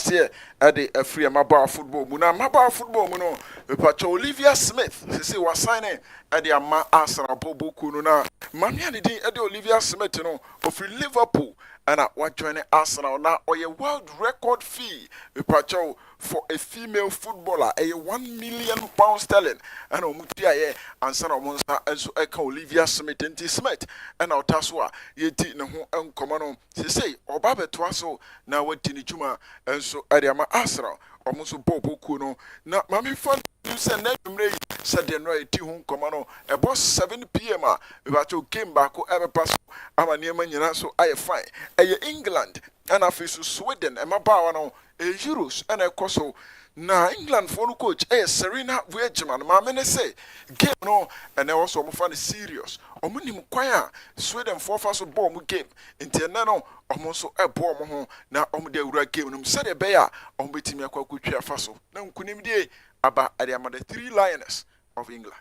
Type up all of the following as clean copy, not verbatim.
kɛseɛ ɛde afiri mabaa football mu na mabaa football mu no mepacha Olivia Smith sese wasign ɛde ama Arsenal boku no na mamia ne din ɛde Olivia Smith no ofiri Liverpool and what join Arsenal now or a world record fee for a female footballer a £1 million sterling and Omutia and Sana Monster and so Eka Olivia Smith and Smith and our Taswa ye did no and common say or Baba Twaso now what Tinichuma and so Adiama Arsenal almost Bobo Kuno now Mammy Fun said the right home commando about 7 p.m. About you came back ever pass I'm a near man so I find England and I feel Sweden and my bow Euros and a coso. Now England for coach Serena Williams, my men say game no and also fun serious. Omunim kwaya Sweden for fast bomb game into nano almost a bomb now de ura game no said a bear on betting me a quakucha faso. Now kunim de about the 3 Lioness of England.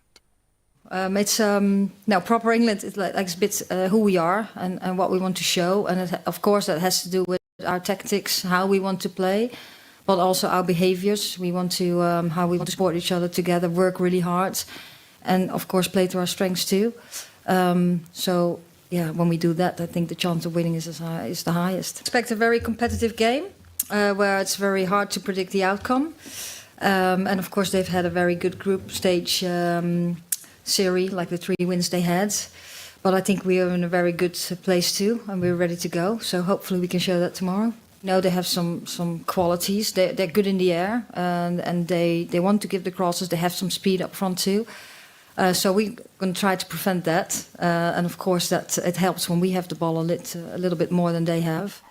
It's now proper England is like a bit who we are and what we want to show, and of course that has to do with our tactics, how we want to play, but also our behaviors. We want to how we want to support each other together, work really hard, and of course play to our strengths too. So yeah, when we do that, I think the chance of winning is the highest. Expect a very competitive game where it's very hard to predict the outcome, and of course they've had a very good group stage series, like the 3 wins they had. But I think we are in a very good place too, and we're ready to go. So hopefully we can show that tomorrow. No, they have some qualities. They're good in the air, and they want to give the crosses. They have some speed up front too. So we're going to try to prevent that. And of course that it helps when we have the ball a little bit more than they have.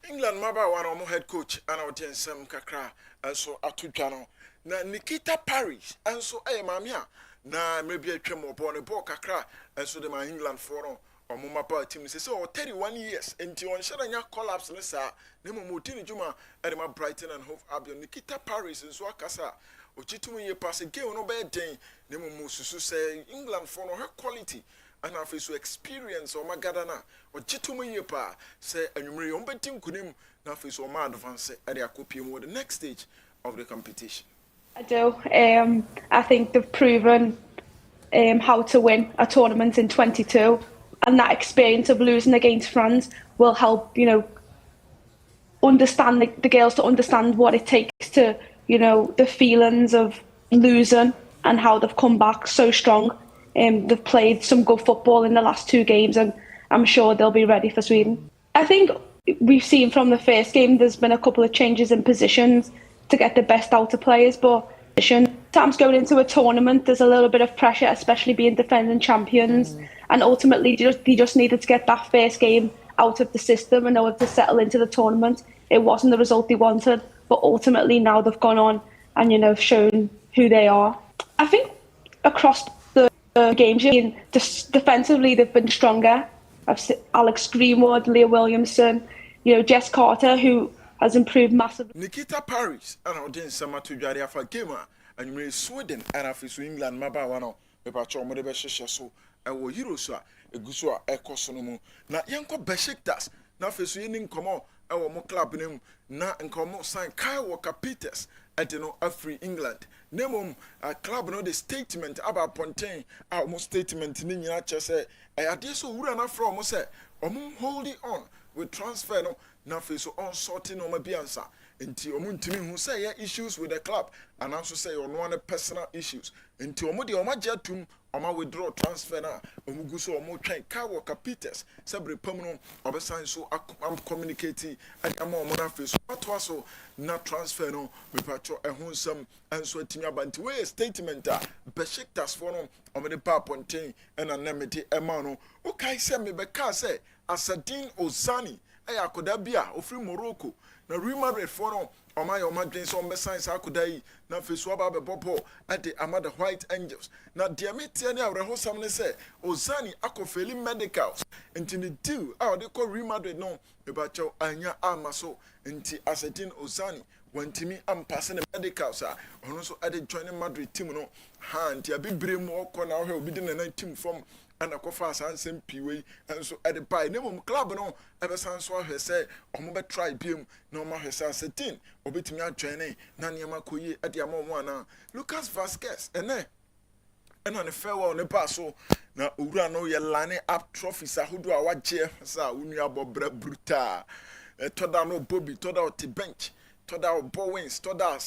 England maba one of head coach and our Sam Kakra and so Atujano. Na Nikita Paris and so mamia. Na maybe a trim upon a ball kakra and so the my England forum or Mumapa team says so 31 years until on Shadanya collapse Lessa, Nemo Mutini Juma, and my Brighton and Hove Albion, Nikita Paris and Swakasa, or Chitumi pass a game no bad day, Nemo Musu say England for her quality and have his experience or Magadana or Chitumi pa say and you may team could him now face or mad advance at their copy more the next stage of the competition. I do. I think they've proven how to win a tournament in 22, and that experience of losing against France will help, understand the girls to understand what it takes to, the feelings of losing and how they've come back so strong. They've played some good football in the last 2 games, and I'm sure they'll be ready for Sweden. I think we've seen from the first game there's been a couple of changes in positions to get the best out of players, but sometimes going into a tournament there's a little bit of pressure, especially being defending champions, and ultimately they just needed to get that first game out of the system in order to settle into the tournament. It wasn't the result they wanted, but ultimately now they've gone on and shown who they are. I think across the games, defensively they've been stronger. I've seen Alex Greenwood, Leah Williamson, Jess Carter, who has improved massively. Nikita Paris and our den summer to Jaria for gamer and you Sweden and after England Mabawano, the Patrol Modebesha so and were Eurosua, a Gusua, a Cosonomo. Na Yanko Beshiktas, now for swinging come on, our more club name, na and come sign Kyle Walker Peters at free England. Name a club no the statement about Pontain, our most statement in Yacha say, I did so who ran from say, holding on with transfer no. Now face on sorting on my biansa until Omuntimi who say issues with the club and also say on one personal issues until Omudi Omajatum or my withdraw transfer now Omuguso or more train Kawa Peters Sabri Permanent or sign so I'm communicating and I'm on my face what was so not transfer no we patrol a wholesome and so Timia Bantiway statement Beshiktas forum on the Papontain and Anemity Emano. Okay, send me because say Asadin Ozani. Akodabia ofri Morocco na Real Madrid forum o my dreams on be science akodai na fesuaba be bobo at the Amada White Angels na diamete ne awrehosam ne say Ozani akofeli medicals enti ne deal they call Real Madrid no e ba chaw anya amaso enti Asadin Ozani wantimi ampase ne medicals ono so ade join Madrid team no ha enti abibre mu okọ na ho obi de na team from ana kofa asansem piwe enso e de bai na mum club no e be san so ahwe se omo be try biem na omo ahwe se asetin obetimi adwene na niam akoyi e de amom ana Lucas Vasquez ene ena ne farewell ne pass so na owura no ye line up trophies ahodo a wagye sa unu abobra brutal toda no Bobby toda o te bench toda o Bowens toda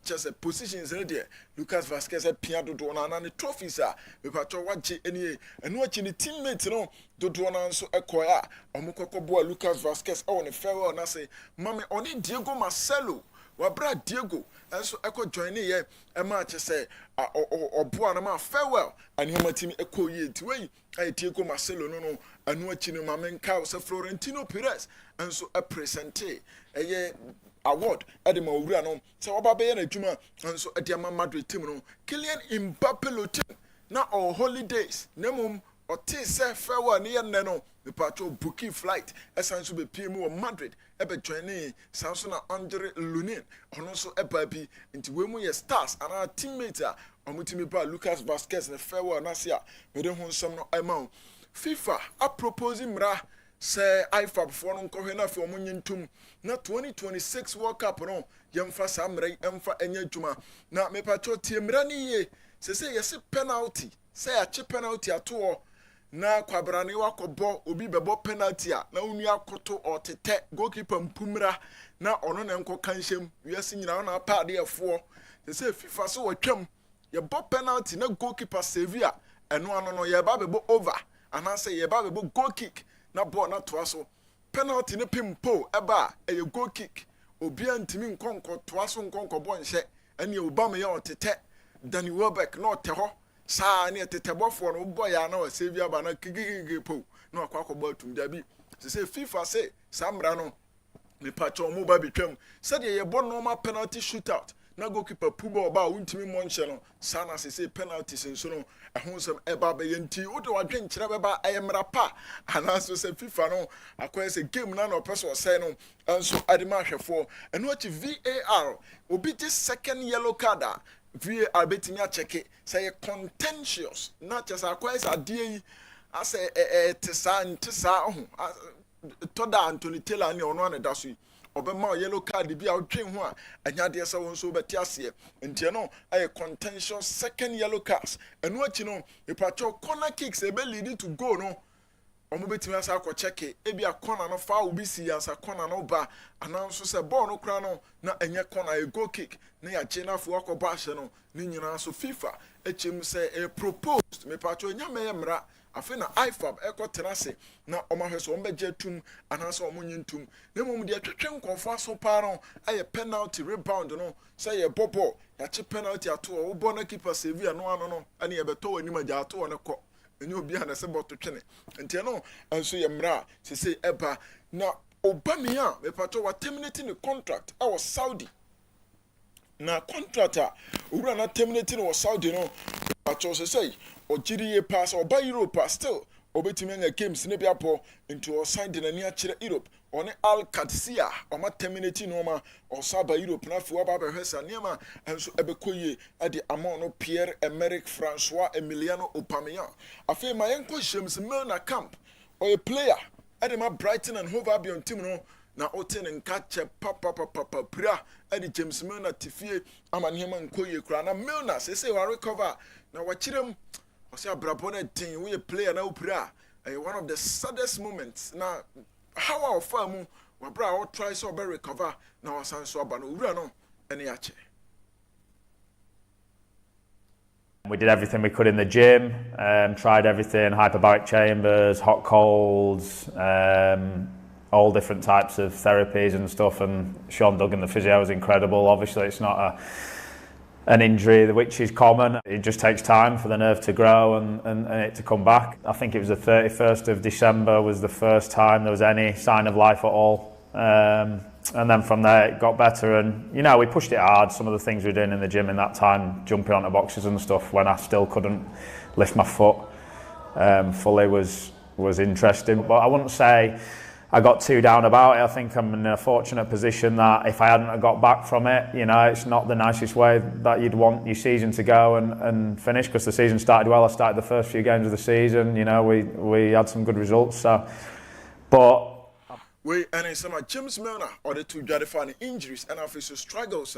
just a positions in there Lucas Vasquez pia dodo na ne trophies a me pacho wagye eni enu achi ne teammate no dodo na nso ekoya omukokko Lucas Vasquez e won farewell na say mame oni Diego Marcelo wabra Diego enso eko join ye e match say oboa na ma farewell ani homa team eko ye nti wey ay Diego Marcelo no anu achi ne mamenka say Florentino Perez enso e presente eye award edema owura no say oba be ye na adwuma enso ediama Madrid team no Kylian Mbappe lo team na all holidays nemum oti say farewell ne ye no me patrol booking flight esanso be PM Madrid ebe joining sanso na Andre Lunin ono so eba bi nti we mu ye stars and our teammate a omutimi ba Lucas Vasquez ne farewell na sia me de ho nsom no ema FIFA a proposing mra say IFAB for no kohwe na fi omunyentum na 2026 World Cup no yemfa samre emfa enya djuma na me patrol tie mra ni ye se yesi penalty say a penalty ato na kwabrane wakobo obi bebo penalty a na unu akoto otete goalkeeper mpumra na ono na enko kanhyem wiase nyina na apade efo se FIFA so watwam ye bo penalty na goalkeeper save a eno ano no ye ba bebo over ana say ye ba bebo goal kick na ball na toa so penalty ne pimpo eba e goal kick obi antimi nkonko toa so nkonko bo nhye ene obama ye otete Danny Welbeck no te ho saa ne tetebofo no boy ya na wasevi aba na kigigigi po na akwakobo atum da bi se FIFA say samra no me pacho mo ba bitwam se de ye bo normal penalty shootout na goalkeeper pubo ba wuntimi monche no sana se penalty senso no ehonsem eba be yenti wo de wadwen kire be ba ayemra pa anaso se FIFA no akoye se game na no person say no enso adema hwefo eno achi VAR obi this second yellow card VAR betimi a check it say contentious not just acquires a day as a tesa toda Anthony Taylor ni ono na daso obema yellow card bi a twin ho a anya de se won so beti ase ntia no ay contentious second yellow cards enu achi no ipacho corner kicks e be lead to goal no omo betimi asa akọ check it e bi a corner no fa obi si asa corner no ba ananso se ball no kra no na enye corner a goal kick na ya chena fu akọ ba hye no ni nyina so FIFA echem se proposed me pacho nya me mra afi na IFAB ekotenase na omahweso ombeje tum ananso omonyentum na mum de twetwe nkonfo aso pa no aye penalty rebound no say ye bobo ya che penalty ato wo bo na keeper save no ano no ane ye beto wani maja ato ne ko enye obi ana se boto twene ntia no enso ye mra se eba na Obamia me pato wa terminating the contract our Saudi na contractor ura na terminating was Saudi no pato say ojiri ye pass or by Europe still obetimi nga games ne biapo into or signed in a chire Europe on Al Qadsiya or ma terminating no ma or saba Europe na fi wa ba hwesa niema enso ebekoye ade amon no Pierre-Emerick François Emiliano Aubameyang afi ma yenko James Milner camp or a player ade ma Brighton and Hove Albion team no na oten nkache papa pra ade James Milner tifie amaniema nkoye kura na Milner say wa recover na wachirem ose abrabona tin we player na upira one of the saddest moments na how our farm wa bra o try so be recover na wasan so aba no ura no ene ache. We did everything we could in the gym, tried everything, hyperbaric chambers, hot colds, all different types of therapies and stuff, and Sean Duggan, the physio, was incredible. Obviously it's not an injury which is common. It just takes time for the nerve to grow and it to come back. I think it was the 31st of December was the first time there was any sign of life at all. And then from there it got better, and you know, we pushed it hard. Some of the things we were doing in the gym in that time, jumping onto boxes and stuff when I still couldn't lift my foot fully was interesting. But I wouldn't say I got too down about it. I think I'm in a fortunate position that if I hadn't have got back from it, you know, it's not the nicest way that you'd want your season to go and finish, because the season started well. I started the first few games of the season, you know, we had some good results. So, but and in some James Milner or the two Jadifani injuries and official struggles,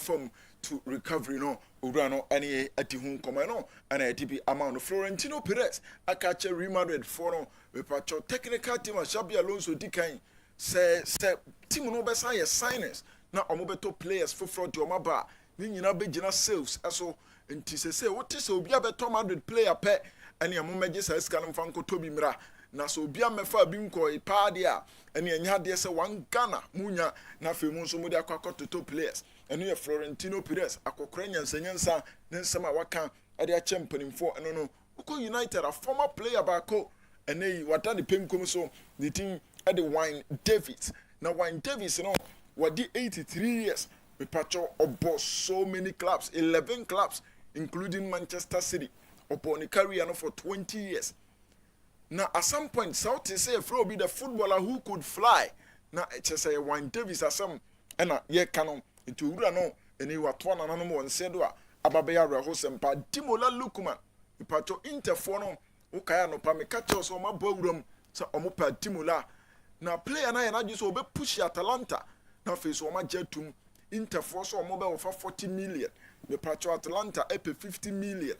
from to recovery, no, Urano, any at the home command, and a DB amount of Florentino Perez, I catch a Real Madrid for no, we patch your technical team, Shabi Alonso Decay, say, Team no best signers, now Omobeto players for fraud to Omaba, Nina Bejina sales, so, and say, what is so be a better Madrid player pet, and your Momages has Scanum Franco Toby Mira. Na so bia mefa bi nko ipa dia ene anya de se wan Ghana munya na fe mu nso mu de akwakoto top players ene ye Florentino Perez akokora nyansanyansa ne nsema waka ade a championfo eno no uko United a former player bako ene yi wada ne penkom so the team ade Wine Davis na Wine Davis no wadi 83 years we pacho obo so many clubs 11 clubs including Manchester City upon a career no for 20 years. Now, at some point, South say Fro be the footballer who could fly. Now, it's a Wine Davis as some, and ye canon into Urano, and you were torn and animal and said, Ababaya Rahosem, but Timola Lukuman, the pato interfono, Ukayano Pamicachos or my ballroom, so Omopa Timola. Now, play and I just obey push Atalanta. Now, face or my jetum, interforce or mobile for 40 million. The pato Atalanta, epi 50 million.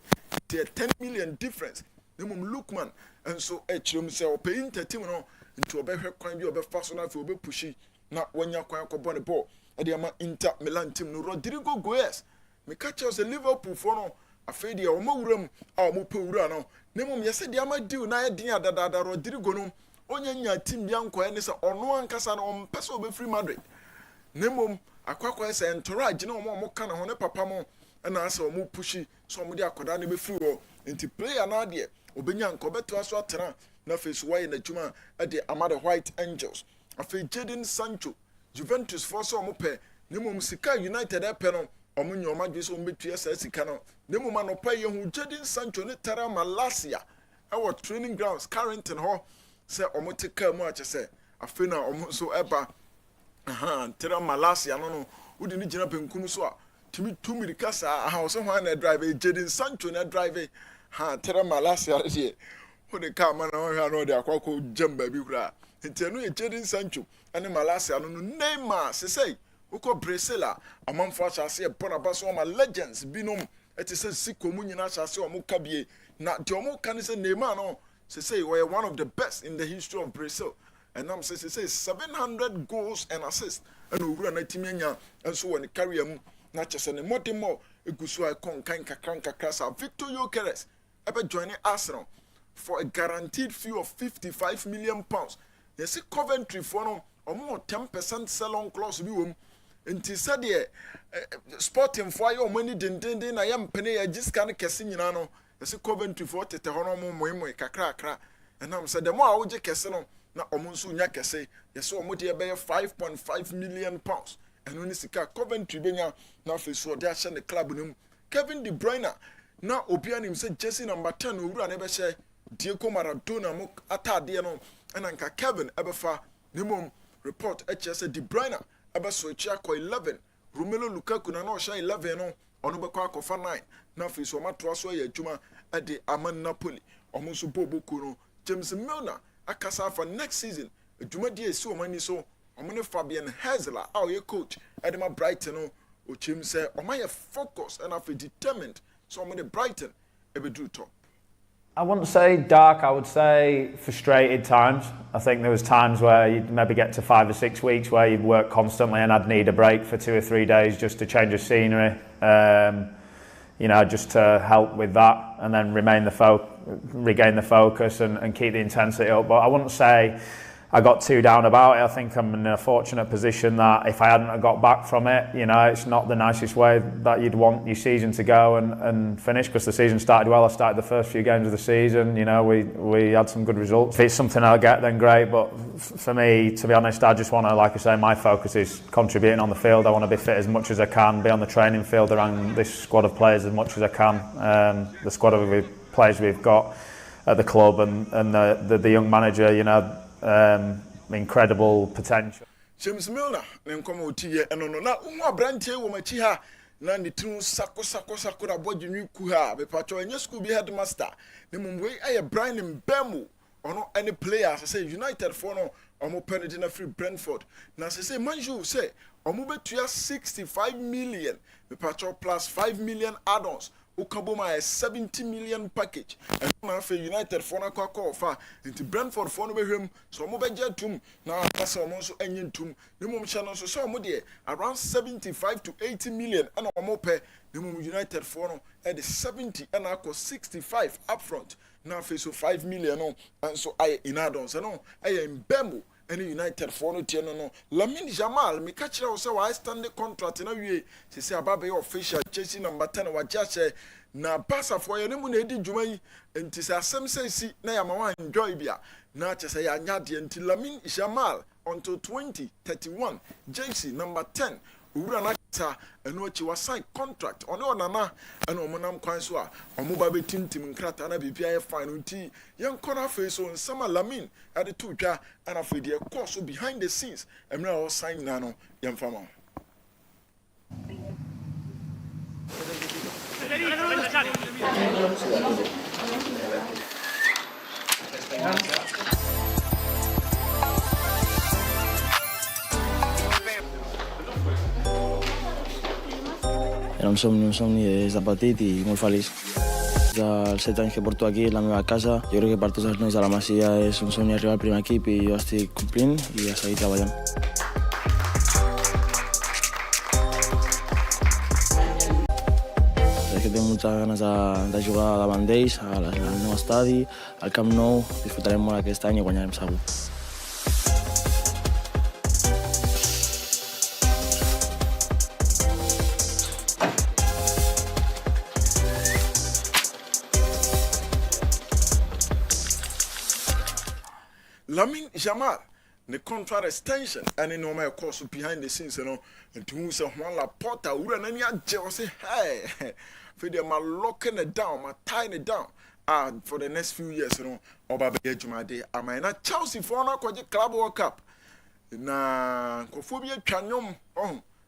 There 10 million difference. Nemum Lukman and so echum say pay inter team no into obe kwan bi obe fa so na fe obe pushi na wanya kwan ko bone ball e dey ma Inter Milan team no Rodrigo Goes me catch us Liverpool for no afi dey o ma wuram a o mo pe wura no nemum yese dey ma deal na e din adada Rodrigo no nya team bia nko e ne se ono ankasa na o mpese obe free Madrid nemum akwakwa se entourage na o mo ka na ho ne papa mo na asa o mo pushi so o mo dey akoda na be free wo enti player na dey Obenya nkobeto aso atena na face why na juma at the Amada White Angels. Afi Jadon Sancho, Juventus for so mope, nemu sika United epeno, omunyo madwi so mbetua sa sika no. Nemu ma no pay hu Jadon Sancho ne Tara Malasia. Our training grounds Carrington ho say omote ka mu ache say afi na omo so eba. Tara Malasia no udi ni gina penkum so a timi tumirika sa aha so ho na drive Jadon Sancho na drive Tera Malasia here. Who the car man on no de akwako jamba bi kura. Nti no ye Jadon Sancho ane Malasia no Neymar say uko Brazil amamfo achase e bonaba so ma legends binom eti say siko mu nyina achase o mu kabie na de o mu kan say Neymar no say we are one of the best in the history of Brazil. And I'm say 700 goals and assists and owura na timi anya enso woni career mu na chese ne modimo egusu ikon kan kakra sa Victor Gyökeres ebe joining Arsenal for a guaranteed fee of £55 million. You see Coventry for no or 10% sell-on clause bi wom. Nti said the Sporting for your money din na yam penny ya just kan kese nyina no. You see Coventry for tete hono mo kakra. And I'm said the more would je kese no na omo nso nya kese. You see omo de be £5.5 million. And when sika Coventry benya na fe so de ahye the club no. Kevin De Bruyne na obia nim say jersey number 10 owura na be hye Diego Maradona mo atade no enanka Kevin ebefa nimom report HS De Bruyne ebe switch akọ 11 Romelu Lukaku na no hye 11 no ono bekọ akọfa 9 na fe so mato aso ya adwuma ade aman Napoli omo so boboku no James Milner akasa for next season adwuma die esi omani so omo ne Fabian Hezler a ye coach edema Brighton no ochim say omo focus and afi determined so omo the Brighton ebedu top. I wouldn't say dark, I would say frustrated times. I think there was times where you'd maybe get to 5 or 6 weeks where you'd work constantly and I'd need a break for 2 or 3 days just to change of scenery, just to help with that and then regain the focus and keep the intensity up. But I wouldn't say I got too down about it. I think I'm in a fortunate position that if I hadn't have got back from it, it's not the nicest way that you'd want your season to go and finish, because the season started well. I started the first few games of the season, we had some good results. If it's something I'll get, then great, but for me, to be honest, I just want to, like I say, my focus is contributing on the field. I want to be fit as much as I can, be on the training field around this squad of players as much as I can. The squad of players we've got at the club and the young manager, incredible potential. James Milner ne nkɔmɔ otiye ɛno no na wo abrantie wɔ machi ha na ne tinu sako da bodwinwi ku ha be patcho enye school bi headmaster ne mumwe aye Brian Mbemu ono any players say United for no omo penalty na free Brentford na say manju say omo betua 65 million be patcho plus 5 million add-ons Ukaboma a 70 million package and now for United for na kwakọ fa into Brentford for no be him so mo beje tum na pass omo so enyin tum ne mum channel so mo de around 75 to 80 million and omo pe ne mum United for no at the 70 and akọ 65 up front now for so 5 million no and so I in add-ons no I am Mbemu any United for no tie no Lamine Jamal me catch you say why stand the contract na wie say ababe official Chelsea number 10 wa jache na Barca for you nemu na edi dwuma yi enti say asem say si na ya ma wan enjoy bia na che say ya nya de enti Lamine Jamal until 2031 Chelsea number 10 owura na ta eno achi wa sign contract one onana eno omonam kwan so a omo ba betimtim nkrata na bibia ye fine nti yen kona face so nsama Lamine ade to twa ana for the course so behind the scenes emra o sign na no yen fama Era un somni zapatit i molt feliç. Dels 7 anys que porto aquí, la meva casa, jo crec que per tots els nois de la Masia és un somni arribar al primer equip i jo estic complint i a seguir treballant. És que tinc moltes ganes de jugar davant d'ells, al nou estadi, al Camp Nou, disfrutarem molt aquest any i guanyarem segur. Lamine Jamal the contract extension and in normal course behind the scenes you know and to say Juan Laporta ura na ni agye o say hey for them locking it down tying it down for the next few years you know oba be adwumade am na Chelsea for na kwaje Club World Cup na kofo bi atwanwom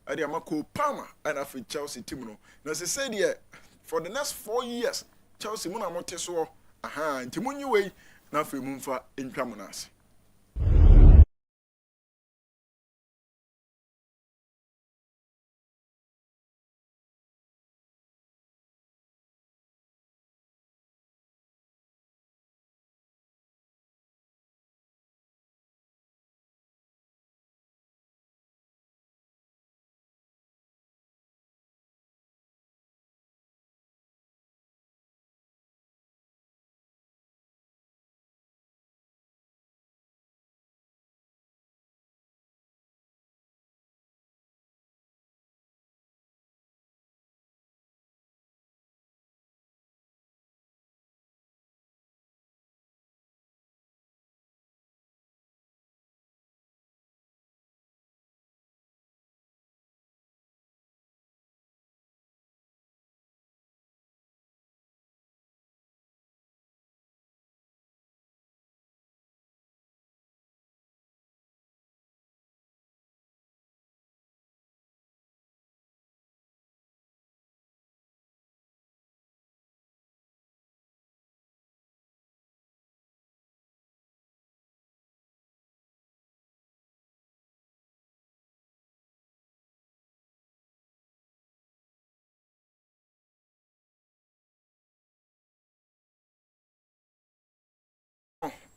ade amako Palmer and for Chelsea team no na say there for the next 4 years Chelsea mo na mote so nti munyi wei na fe mumfa entwamonase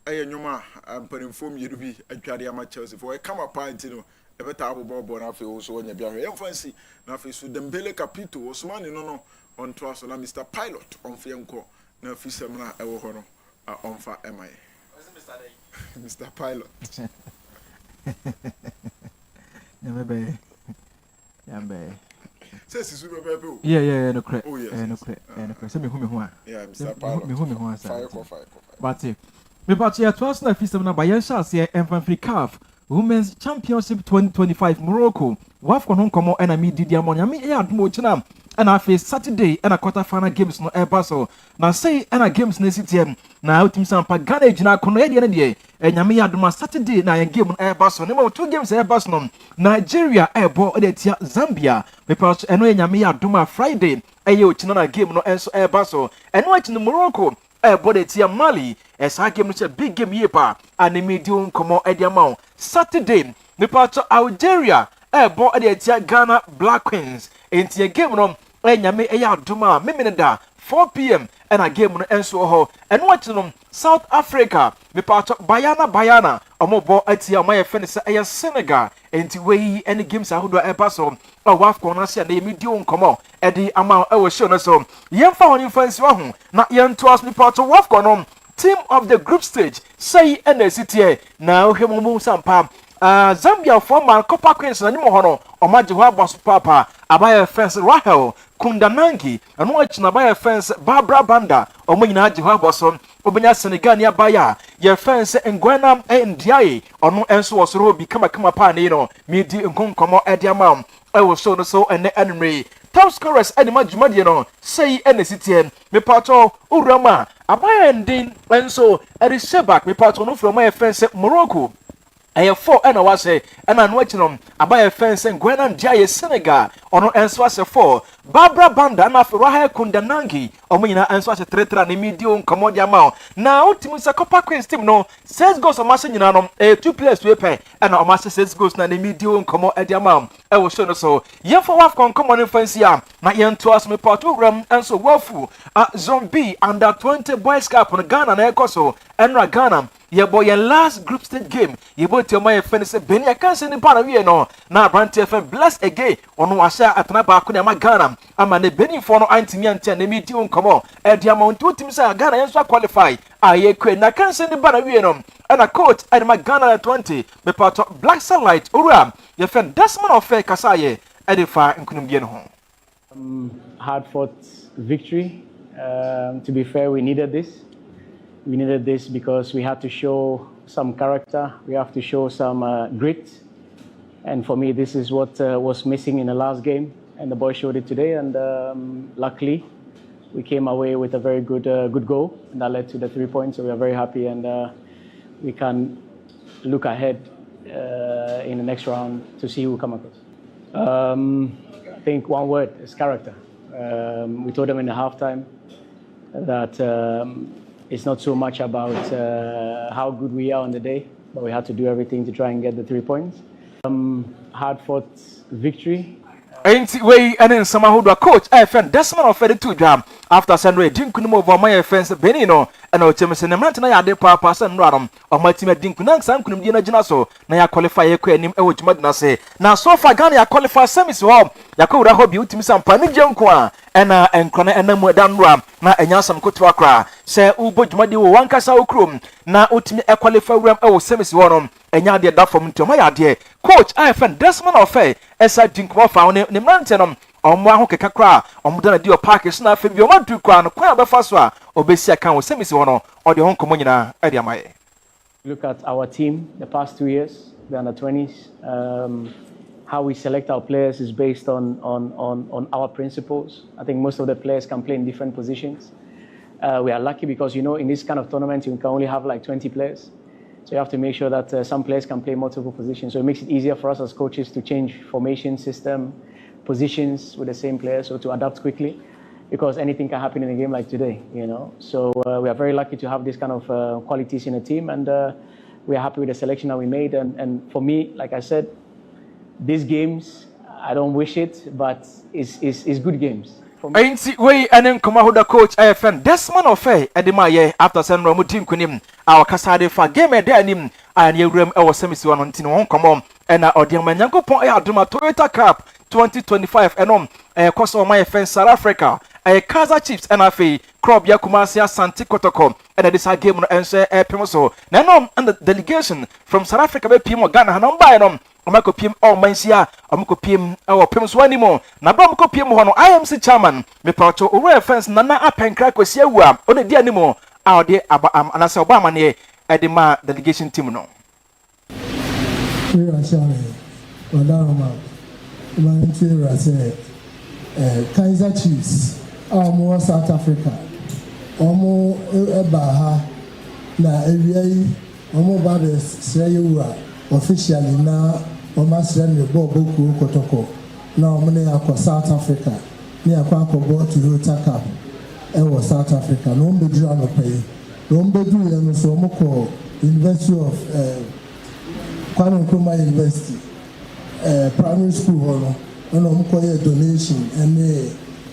aye nyoma ampanimfo myeru bi atwade ama Chelsea for e kama party no e beta abobo na afi wo so onya bia hwe fancy na afi so Dembele Capito Osmani no on to aso na Mr Pilot on fe enko na afi sem na e wo ho no on fa emai Mr Pilot Yambe. Says is super baby. Yeah, no credit. Oh yes. No credit. So me who yeah, Mr Pilot. Me who fire. But me part ya twas na fi sem na bayan sha se enfan free calf Women's Championship 2025 Morocco. Wafcon hon komo ena mi didi amonya mi admo china ena fe Saturday ena quarter final games no so na say ena games na sitiem na ultim sampa Ghana ejina kono e de ne enyame adoma Saturday na yen game no so ne two games so no Nigeria ebo de tia Zambia because eno enyame adoma Friday eye ochina na game no enso so eno achino Morocco body tia Mali esa game no big game yepa and medium komo ediamount Saturday me part Algeria bo ade tia Ghana Black Queens enti game no enyame adoma memeneda 4 p.m. and a game no enso ho and watching South Africa me part Bayana omobo atia my friend say Senegal enti we any games ahodo so Wafcon na se na medium komo edi ama e wo show no so yemfa won influence wa ho na yento as me part Wafcon team of the group stage say na sitie na ohwemu sampa Zambia former Copper Queens na nyimo hono omaje ho abaso papa abaya fence Rahel Kundanangi and watch na abaya fence Barbara Banda omanyina aje ho abaso obenya Senegal ni abaya ye fence Ngwana Ndiaye ono enso osoro bi kama pa ne no medi nkonkomo ediamam I was so and enemy top scorers anima jumadi no say enesitien me pato urama abaya ndin enso erisebak me pato no from my fence Morocco I have 4 and I was say and I'm watching them abaya fence Ngwana Ndiaye Senegal ono enso ase 4 Barbara Banda na Rahel Kundanangi omanyina enso ase 3 na medio nkomo dia ma na ultim se Copper Queens team no 6 goals omase nyina no 2 players we pay and omase 6 goals na medio nkomo dia ma e wo show no so ye for Wafcon common influence ya na ye to as me part program enso wafu zombie under 20 boys cup no Ghana na ekoso enra Ghana ye boy your last group stage game ye boy to my friend say Beni akanse ni pa na we no na Brant FM bless again ono washa atana ba ko na ma Ghana ama ne Beni for no antimi ante na media nkomo e dia ma unto tim say Ghana yenso qualify aye kwe na kanse ni ba na we no and coach and my Ghana 20 me part Black Sunlight ora your friend Desmond of Kasaye edifa nkunum bie no ho hard fought victory. To be fair, we needed this. We needed this because we had to show some character. We have to show some grit. And for me, this is what was missing in the last game. And the boys showed it today. And luckily, we came away with a very good goal. And that led to the 3 points. So we are very happy. And we can look ahead in the next round to see who come across. I think one word is character. We told them in the halftime that it's not so much about how good we are on the day, but we had to do everything to try and get the 3 points. Hard-fought victory. Ain't way and in some who coach I friend Desmond of the 2 jam after Sunday dinkuno over my fence Benino and o Jameson and Mountain I de papa and radom or my team at dinkunan sam kunum dina jinaso na ya qualify e kwanim e wojuma say na so far Ghana ya qualify semis ho yakura hobi utim sam pani jenko a na enkwana enamu danra na enya sam koto akra say ubojuma de wo wankasa okrom na utimi e qualify wram e wo semis ho no enya de da from ntoma ya de coach I friend Desmond of esa dinkumo fa ne Mountain omo aho keka kra omo na di o park so na fa bi omo du kra no kwa abefa so a obesi aka wo semisi wo no o de hon komo nyina e de amaye. Look at our team the past 2 years, the under 20s. How we select our players is based on our principles. I think most of the players can play in different positions. We are lucky because, you know, in this kind of tournament, you can only have like 20 players. So you have to make sure that some players can play multiple positions. So it makes it easier for us as coaches to change formation, system, positions with the same players, so to adapt quickly, because anything can happen in a game like today, you know. So we are very lucky to have this kind of qualities in the team, and we are happy with the selection that we made. And for me, like I said, these games, I don't wish it, but it's good games. Ain't way and then come out coach IFN Desmond of Edema after San Romutin Kunim, our Casade for game at denim, and your room our semis one on come on, and our dear Manyanko Point Aduma Toyota Cup 2025 and course of my friend South Africa, a Kaza Chiefs and a Crop Yakumasia Santi Kotoko, and this game and say Pimoso. Nanom and the delegation from South Africa, Pimo Ghana, and by them. Omako PM all Mansia, Omako PM our Pims Wanimo, Nabamko PM Hono, IMC chairman, me pacho over fence Nana up and crack with Siawa, on the dear Nimo, our dear Abba Anasa Obama near Edema delegation team no. We are showing Wadaroma, Humanitarian say, Kaiser Chiefs, almost South Africa, almost Baha, na area, almost about the Sreya officially now, almost running the Boku Kotoko. Now, many are South Africa, near Quaco bought to Rota Cup, and was South Africa. No be drawn to pay, no be doing so much University of Kwame Nkrumah University. Primary school hall and a donation and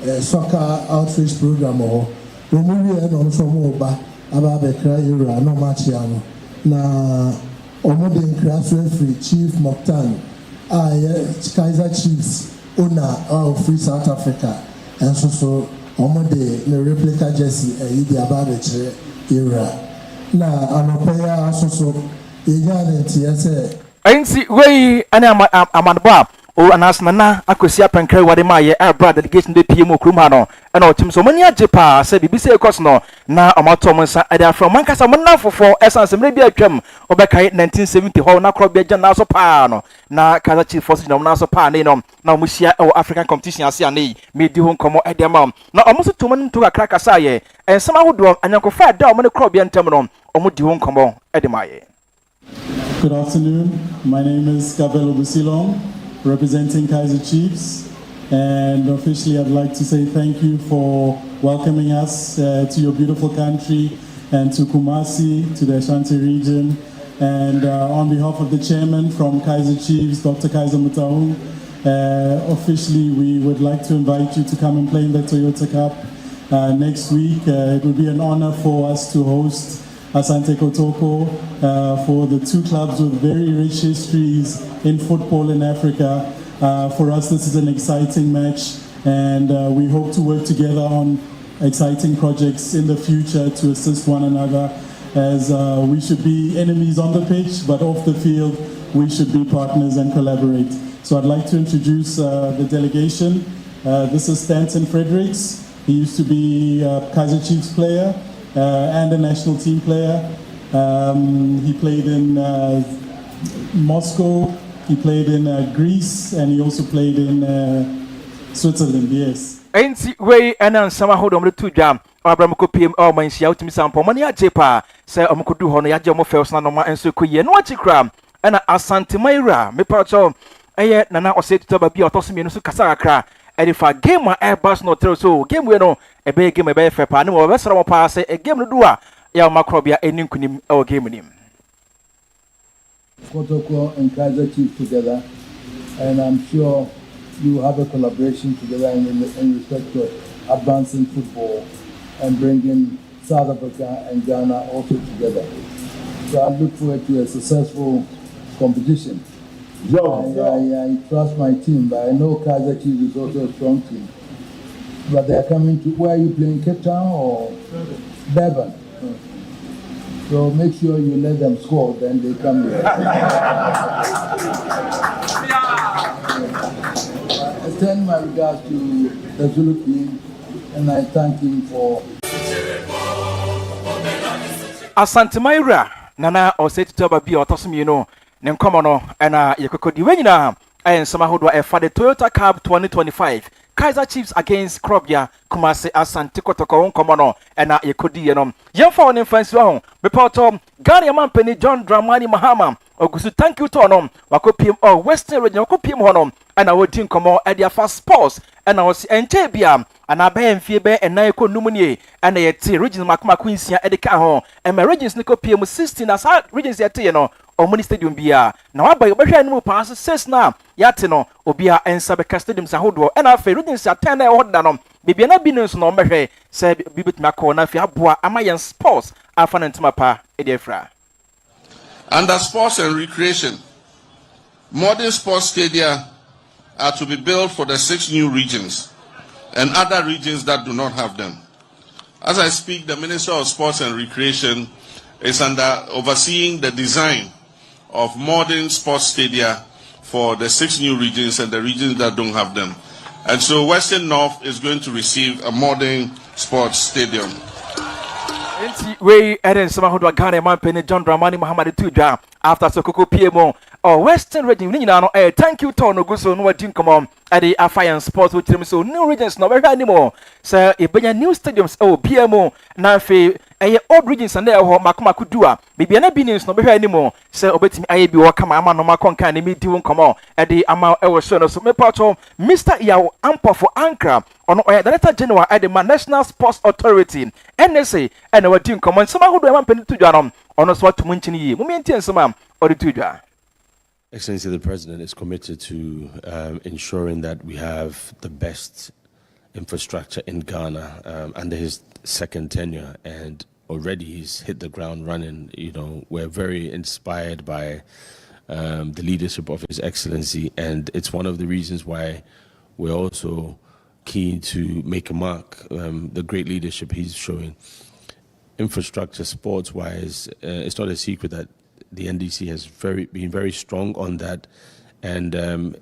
a soccer outreach program or we and also more about the cry no machiano na omodin craft free chief Moktan Kaiser Chiefs owner of Free South Africa and so omode the replica jersey the about the era na anopaya so say Ainsi wey ana amanba o anasna na akosia penkre wade ma ye abra delegation de PM okruma no na otim so mani ajepa se bibise ekos no na amato monsa ada from mankasa monna fofo essence mre bi atwam obekai 1970 ho na kro bi na so pa no na Kaizer Chiefs forces na so pa ne no na omusia o African competition ase ane medi ho nkomo edema na omuso to man to akra kasa ye ensema hodo anyankofa da o mane kro bi antem no omudi ho nkomo edema ye. Good afternoon. My name is Kabelo Busilong, representing Kaizer Chiefs. And officially, I'd like to say thank you for welcoming us to your beautiful country and to Kumasi, to the Ashanti region. And on behalf of the chairman from Kaizer Chiefs, Dr. Kaiser Mutaung, officially, we would like to invite you to come and play in the Toyota Cup next week. It would be an honor for us to host Asante Kotoko for the two clubs with very rich histories in football in Africa. For us, this is an exciting match, and we hope to work together on exciting projects in the future to assist one another, as we should be enemies on the pitch, but off the field, we should be partners and collaborate. So I'd like to introduce the delegation. This is Stanton Fredericks. He used to be a Kaizer Chiefs player and a national team player. He played in Moscow, he played in Greece, and he also played in Switzerland, yes. Ainsi wey ana nsama hodom le tujam Abraham ko PM o manhia utimi sampo mani ajepa se omokodu ho no yaje mo fels na no ma enso koye no achikra ana Asante Maira me pacho eye nana osetuta ba bia otosimi no so kasa akra edifa game a airbus no tell so game we no ebe game ebe fe pa ne mo be soro mo pa se e game no duwa ya makrobia eni nkunim e game nim Kotoko and Kaizer Chiefs together, and I'm sure you have a collaboration together in respect to advancing football and bringing South Africa and Ghana also together. So I look forward to a successful competition. I trust my team, but I know Kaizer Chiefs is also a strong team. But they are coming to, where are you playing, Cape Town or Durban? So make sure you let them score, then they come here. I send my regards to the Zulu team, and I thank him for. Asante Maira nana osetuta ba bia otosimi no ne nkomo no na yekokodi wenyina ensama hodwa e fa the Toyota Cup 2025 Kaizer Chiefs against Krobia Kumasi Asante Kotoko nkomo no na yekodi ye no yemfa won fancy ho bepoto Ghana Mampeni John Dramani Mahama ogusu thank you to no wakopiem Western region wakopiem ho no na wodi nkomo e dia fast sports na was enche bia ana be mfie be enan ekonum nie na yete regions makoma kwinsia e de ka ho e ma regions ne kopiem 16 as regions yete no omuni stadium bia na waba yobehwe no pass 6 na yate no obia ensa be stadium sa hodo na afa regions ya 10 na hodo no bibia na binus no mehwe se bibetumi akọ na afi aboa amayen sports afa na ntima pa e de fra. Under sports and recreation, modern sports stadia are to be built for the 6 new regions and other regions that do not have them. As I speak, the Minister of Sports and Recreation is overseeing the design of modern sports stadia for the 6 new regions and the regions that don't have them. And so Western North is going to receive a modern sports stadium. We eden sama hodwa Ghana Mampeni John Dramani Muhammad Tujwa after Sokoko PMO or Western region ni nyina no thank you to no go so no wadi nkomo ade Afire Sports which them so new regions no be anymore sir ebenya new stadiums PMO na fe old regions and there makoma kudua bibia na binins no be anymore sir obetimi aye bi wo kama ama no makonka ne mi di nkomo ade ama so no so me pato Mr. Yaw Ampo for Ankara ono Director General at the National Sports Authority NSA and wadi nkomo nsema hodo e mampeni tudwa no ono so atumu nchini yi mu mienti nsema odi tudwa. Excellency, the President is committed to ensuring that we have the best infrastructure in Ghana under his second tenure, and already he's hit the ground running. You know, we're very inspired by the leadership of His Excellency, and it's one of the reasons why we're also keen to make a mark, the great leadership he's showing. Infrastructure, sports-wise, it's not a secret that the NDC has been very strong on that, and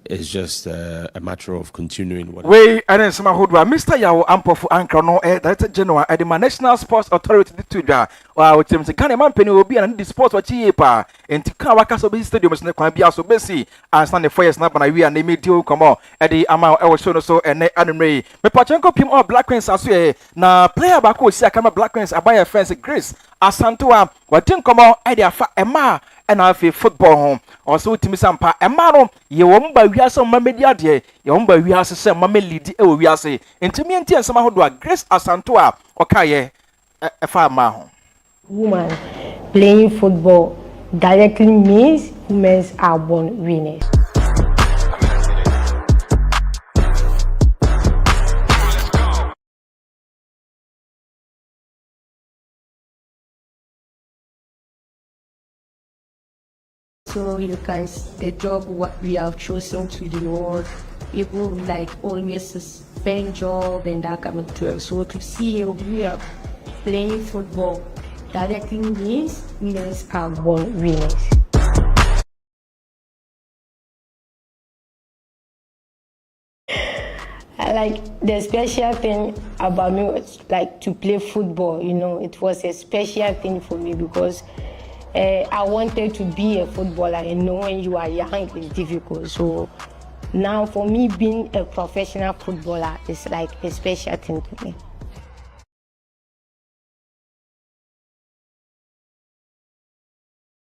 it's just a matter of continuing what. We and some hodwa Mr. Yaw Ampo for Ankara no Director General at the National Sports Authority tudwa wa wotem se kan man peni obi and the sports wa chi pa enti kan waka so be stadium ne kwan bia so besi ansan the 4 years na bana wi and me di komo e di ama e wo show no so ene anumre me pachenko pim all Black Queens aso na player ba ko si aka Black Queens abaya fence Grace Asantoa watin komo e di afa ema and afi football home also timi sampa ema no ye wo mba wiase mamedi ade ye wo mba wiase se mamedi e wo wiase ntimi enti ensama hodo Grace Asantoa okaye e fa ma ho. Women playing football directly means women are born winners. So you guys, the job what we have chosen to do, people like always spend job and that kind of thing. So to see we are playing football directly means winners are born winners. I like the special thing about me was like to play football. You know, it was a special thing for me because I wanted to be a footballer, and know when you are young it's difficult. So now for me being a professional footballer is like a special thing to me.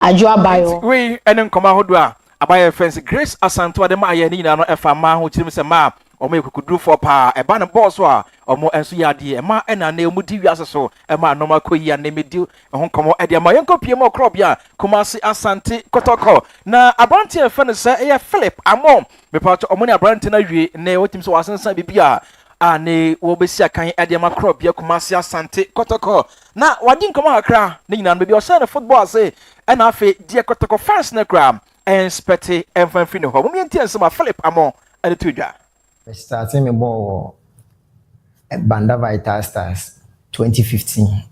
Ajua Bayo. We enen koma hodwa abaya fence Grace Asantoa de ma aye ni na no efa ma ho chirim se ma omo ekukuduru for pa e ba ne boss a omo enso ya de e ma ena na emu di wiase so e ma no ma koyi ya na medi ho komo e de ma yenko pie mo crop ya Kumasi Asante Kotoko na abranti e fe ne se e Philip Amom me pa to omo ni abranti na wie na wotim so wasensan bibia a ne wo besi akan e de ma crop ya Kumasi Asante Kotoko na wadi nkomo akra ne nyina no bibia o say na football ase e na afi die Kotoko fans na kra en spete en fanfi ne ho mo mienti ensema Philip Amom ade tudwa. Starting my ball at Banda Vital Stars 2015,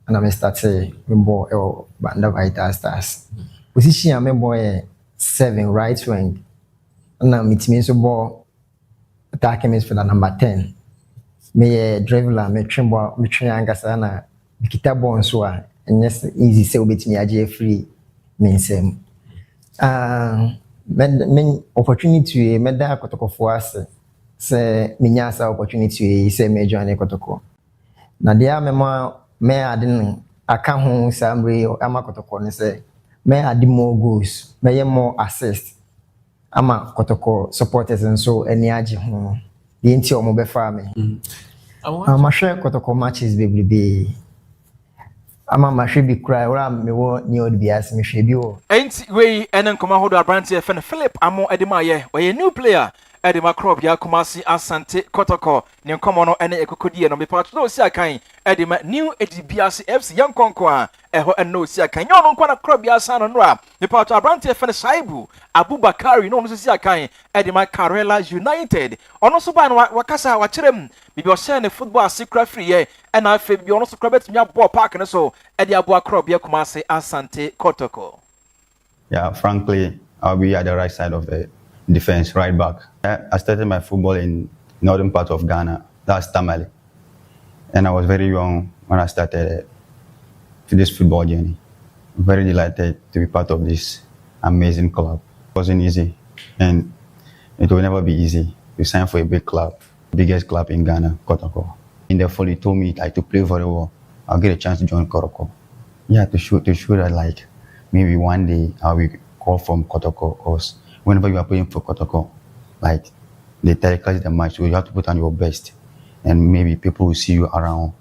and I started my ball Banda Vital Stars. Position I'm boy 7 right wing, and now it means ball attacking means for the number 10. Me dribbler, me trimbo, me triangle sana, me kita ball so and yes easy say obet me aje free means men opportunity me da Kotoko for us. Se minyasa opportunity se me join Kotoko na dia me adin aka ho samre ama Kotoko ne se me adi more goals me ye more assist ama Kotoko supporters nso ani age ho de nti o mo be fa me ama share Kotoko matches bebrebe ama mahwe bi kra ora me wo ni od bias me hwe bi wo enti we enen koma hodo abranti e fe ne Philip Amom edema ye we new player Eddie Macrob ya Kumasi Asante Kotoko ni nkomo no ene ekokodi no me part no si akan Eddie new Eddie Biasi FC yankonko a eho eno si akan yo no nkwa na Krob ya san no a me part Abrante e fe ne Saibu Abubakari no si akan Eddie Macarela United ono so ba no wakasa wa kirem bibi o share ne football secret free ye ena afi bi ono so krabet mi ball park ne so Eddie Abu Akrob ya Kumasi Asante Kotoko. Yeah, frankly I'll be at the right side of the defense, right back. I started my football in northern part of Ghana. That's Tamale. And I was very young when I started this football journey. very delighted to be part of this amazing club. It wasn't easy, and it will never be easy to sign for a big club, biggest club in Ghana, Kotoko. In the fall, he told me like to play very well. I'll get a chance to join Kotoko. Yeah, to show that like maybe one day I'll be called from Kotoko, because whenever you are playing for Kotoko, like they telecast the match, so you have to put on your best, and maybe people will see you around.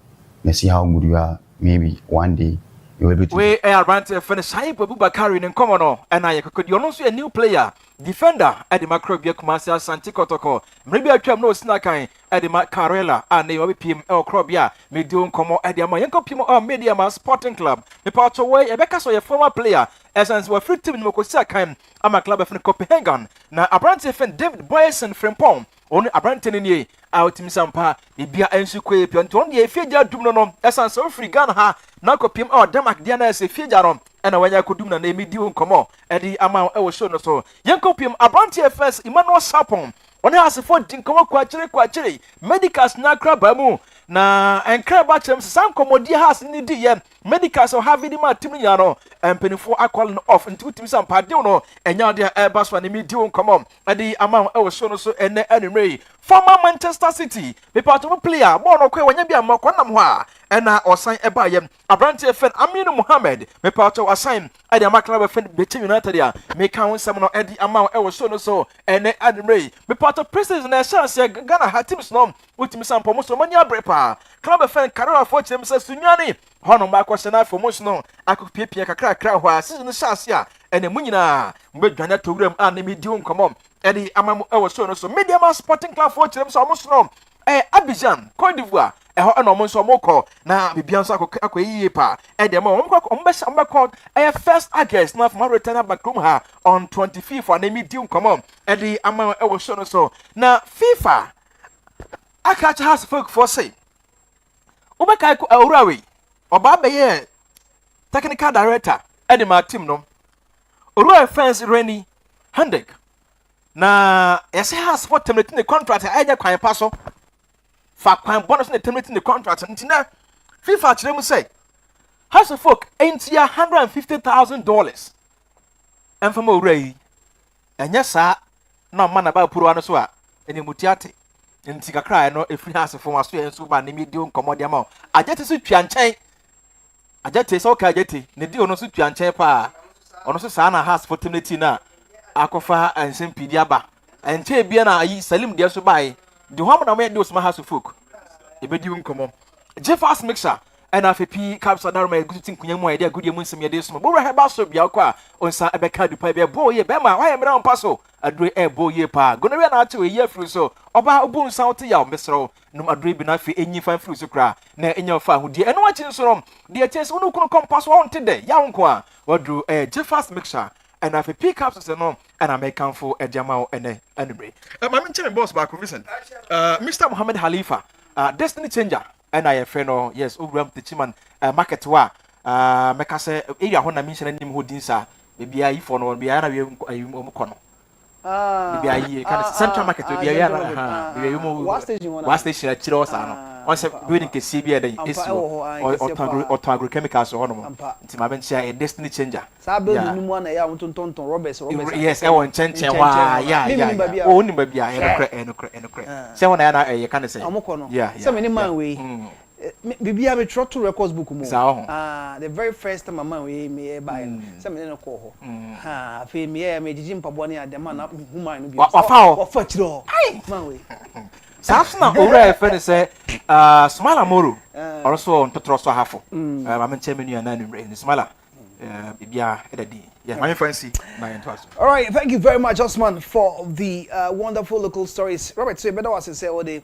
They see how good you are. Maybe one day you'll be able to. We are about to finish. Hype Abubakar in common, and I could you also a new player, defender at the Macrobia Kumasi Santi Kotoko. Maybe I can no snack at the Macarella and the PM El Crobia, me doing come at the Mayanko Pimo or Media Sporting Club. The part away, a Becca so a former player, as we're free to Mokosa. I'm a club of Copenhagen. Now, a branch of David Boyson Frimpong. Only a brand in out in Sampa, the beer and Suque, Pianton, ye figure Dumno, essence of free gun ha, Nako Pim or Damak Diana as a figure and when I could do the name medium come on, and the amount I was shown so. Yanko Pim, a brand first, Emmanuel Sapon, on has a 14 come quachiri, medicals nakra bamu. Na enkra ba chem san komodi has ni di yem medicals or have ma timiano and penifo calling off into tim san pade no enya de e ba so na mi di won come and the amount e so no so ene anime former Manchester City me part of player bo no kwe wanya bia makọ nam ho a ena osan e ba yem abrante fen Aminu Mohammed me part of assign e de makla be fen Beche United ya me kan won no e di amount e so no so ene anime me part of Princess na chance Ghana ha teams no ultim san pomo so mania brepa club fan Carol for them says Sunyani hono ba kwasena for mo no akopie kakra ho a season chance ya ene munyina mbedwana towuram a na me di won come e di amamu e so no so Media Sporting Club for them so mo no Abidjan Côte d'Ivoire ho na mo so mo ko na bibia so akoyiye pa de mo mbeko first August na for return back home ha on 25th and me di won come e di amamu e so no so na FIFA akacha has folk for say Obeka ko awurawe oba beye technical director edi ma team no Oroa fans Reni Handek na yesi has for terminating the contract aja kwan paso fa kwan bonus na terminating the contract ntina FIFA kire mu say has folk entia $150,000 enfama owura yi enya sa na ma na ba puru ano so a eni mutiate nti kakra no efri has for maso enso ba ne medio nkomo ma ajete so twanchen ajete so ka ajete ne di ono so twanchen pa ono so sa na has for terminity na akofa ansem pidi aba enche bia na ayi Salim dia so bai de ho na me de osma has folk e bedi nkomo Jeffers mixer and afp capsule na ma gutin kunya mu ide agudie mu nsem ye de so bo re ba so bia kwa onsa ebeka dupa bia bo ye be ma wa ye mra on paso adre bo ye pa gonorrhea na ache we ye fru so oba obu nsa wote ya mesro num adre bi na fe enyi fan fru so kra na enya fa hudie eno achi nso rom de chese unu kunu compass wa onte de ya wonko a wadru Jeffers mixture and afp capsule no and American for ejama ene anyway my mention boss back Vincent Mr. Mohammed Halifa destiny changer and I friend no yes Ogram Tichiman market wa meka say area ho na mention nim ho dinsa bibia yi for no bia na we omukono bibia yi kind of central market bibia na ha bibia mu what station chire osa no on say building ke CBA dey esi or agrochemicals ho no nti ma ben share a destiny changer sa building ni mu na ya tonton Roberts yes e won chenchen wa ya o ni bibia enokre say won na e kind of say omukono say me ni man we bibia me trot to records book mo the very first time man we me buy say me no call ho ha fe me jiji mpabo na dem na human no bi wafa chiro man we Safna ora fe say Smala Moro also on totro so hafo ma menche menu na ni Smala bibia edadi yeah my fancy my interest. All right, thank you very much Osman for the wonderful local stories. Robert, so better was say all the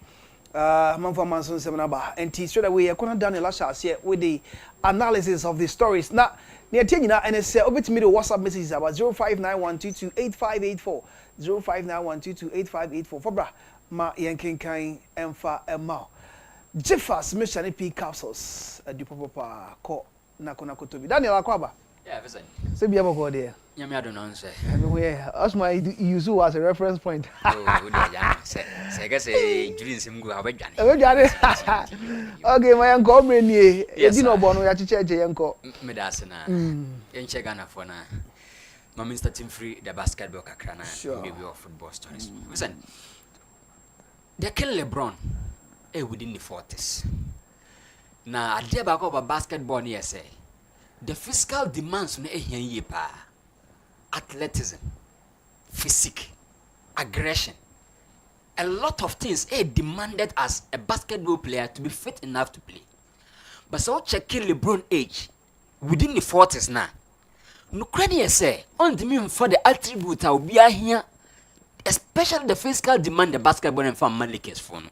Manson Seminaba and straight away I couldn't done last year with the analysis of the stories. Now, near Tina and it's over to me the WhatsApp messages about 0591228584 0591228584 for bra ma yankin kind emfa emma Jeffers mission P capsules du papa ko nakona kotobi Daniel Akwaba Yeah, Vincent. Say be about there. Yeah, me I don't know say. I mean, yeah, Asma use you as a reference point. Oh, yeah, say I guess Julian Simgu abedwane. Okay, my uncle brain ye. You didn't born we achiche yanko. Me da se na. Yenche Ghana for na. Mama starting free the basketball kakra na baby of football stories. Listen. They kill LeBron within the 40s. Now, ade ba ko ba basketball ni say. The physical demands no ehia ye pa. Athleticism, physique, aggression. A lot of things demanded as a basketball player to be fit enough to play. But so checking LeBron age within the 40s now. No credit say on the mean for the attribute will be here, especially the physical demand the basketball and fan Malik's phone.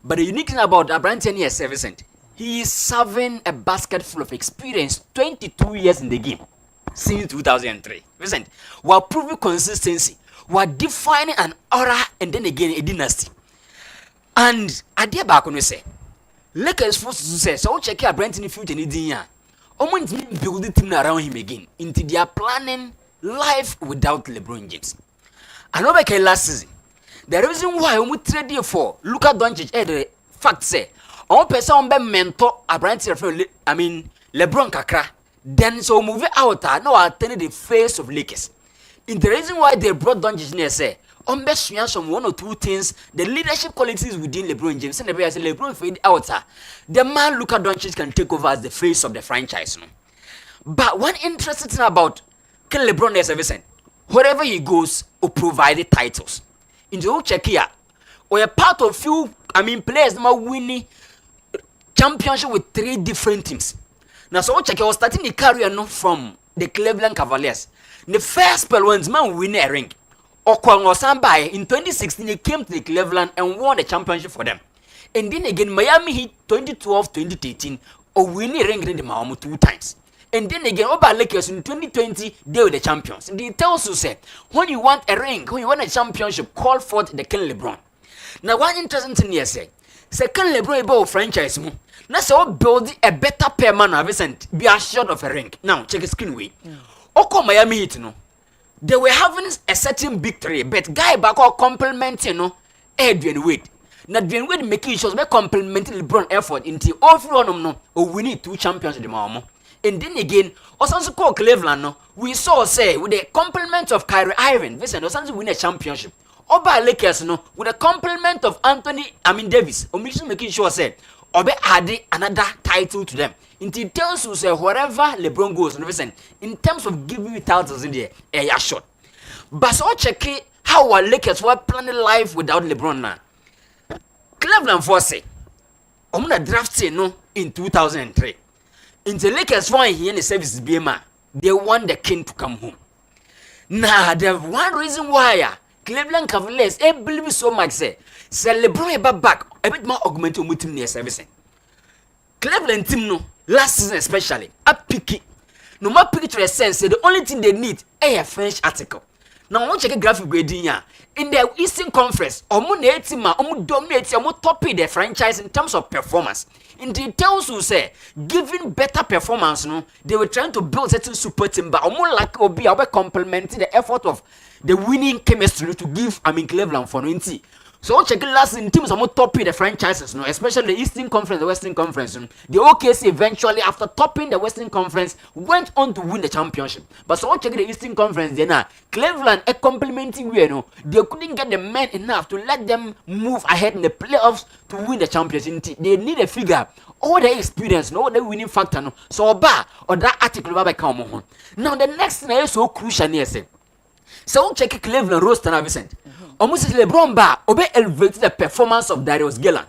But the unique thing about Abraham here, Vincent, he is serving a basket full of experience, 22 years in the game. Since 2003. Vincent, while proving consistency, while defining an aura and then again a dynasty. And idea back on we say, Lakers forced to say, so check out Brent in the future in the build the team around him again. Into their planning life without LeBron James. I know back last season. The reason why we trade for Luka Doncic the fact say, on person be mentor Abraham LeBron kakra. Then so move out now attend the face of Lakers. In the reason why they brought Doncic near say, best some one or two things, the leadership qualities within LeBron James and the way LeBron fade out. The man Luka Doncic can take over as the face of the franchise. No? But one interesting thing about LeBron is Vincent, wherever he goes, will provide the titles. In the whole check here, or a part of few players now winning championship with 3 different teams. Now, so check, I was starting the career no from the Cleveland Cavaliers. The first spell when man win a ring. Okwangosamba in 2016 he came to the Cleveland and won the championship for them. And then again Miami hit 2012-2013 or win a ring in the Miami 2 times. And then again Oba Lakers in 2020 they were the champions. And he tells you say when you want a ring, when you want a championship, call forth the Ken LeBron. Now one interesting thing here say second LeBron about franchise mo. Now so build a better pair man Vincent be assured of a ring. Now check the screen way. Oko Miami Heat no. They were having a certain victory, but guy back or complimenting Dwayne Wade. Now Dwayne Wade making sure be complimenting LeBron effort into all three of them no. Or we need 2 champions in the mama. And then again, also call Cleveland no. We saw say with the compliment of Kyrie Irving, Vincent Osansu win a championship. Oba Lakers no with a compliment of Davis. Making sure say Obe added another title to them. It tells you say wherever LeBron goes, listen, in terms of giving you titles in there, short. But so check how our Lakers were planning life without LeBron now. Cleveland Force, I'm gonna draft no in 2003. In the Lakers one here in the service BMA, they want the king to come home. Now the one reason why Cleveland Cavaliers believe so much say LeBron back a bit more augmented with him near servicing. Cleveland team no last season especially up picky. No more picture a sense the only thing they need a French article. Now I want to check a graphic grading here. In the Eastern Conference, omu dominate top the franchise in terms of performance. In details you say, giving better performance, no, they were trying to build certain super team, but omu like obi complementing the effort of the winning chemistry to give Cleveland for 90. So check last in teams are topping the franchises, no, especially the Eastern Conference, the Western Conference. The OKC eventually, after topping the Western Conference, went on to win the championship. But so check the Eastern Conference, then Cleveland a complimenting way, no, they couldn't get the men enough to let them move ahead in the playoffs to win the championship. They need a figure, all the experience, no, the winning factor, no. So or that article about come on. Now the next thing is so crucial here, say. So check Cleveland roster now, Vincent. Almost LeBron Obe elevated the performance of Darius Garland.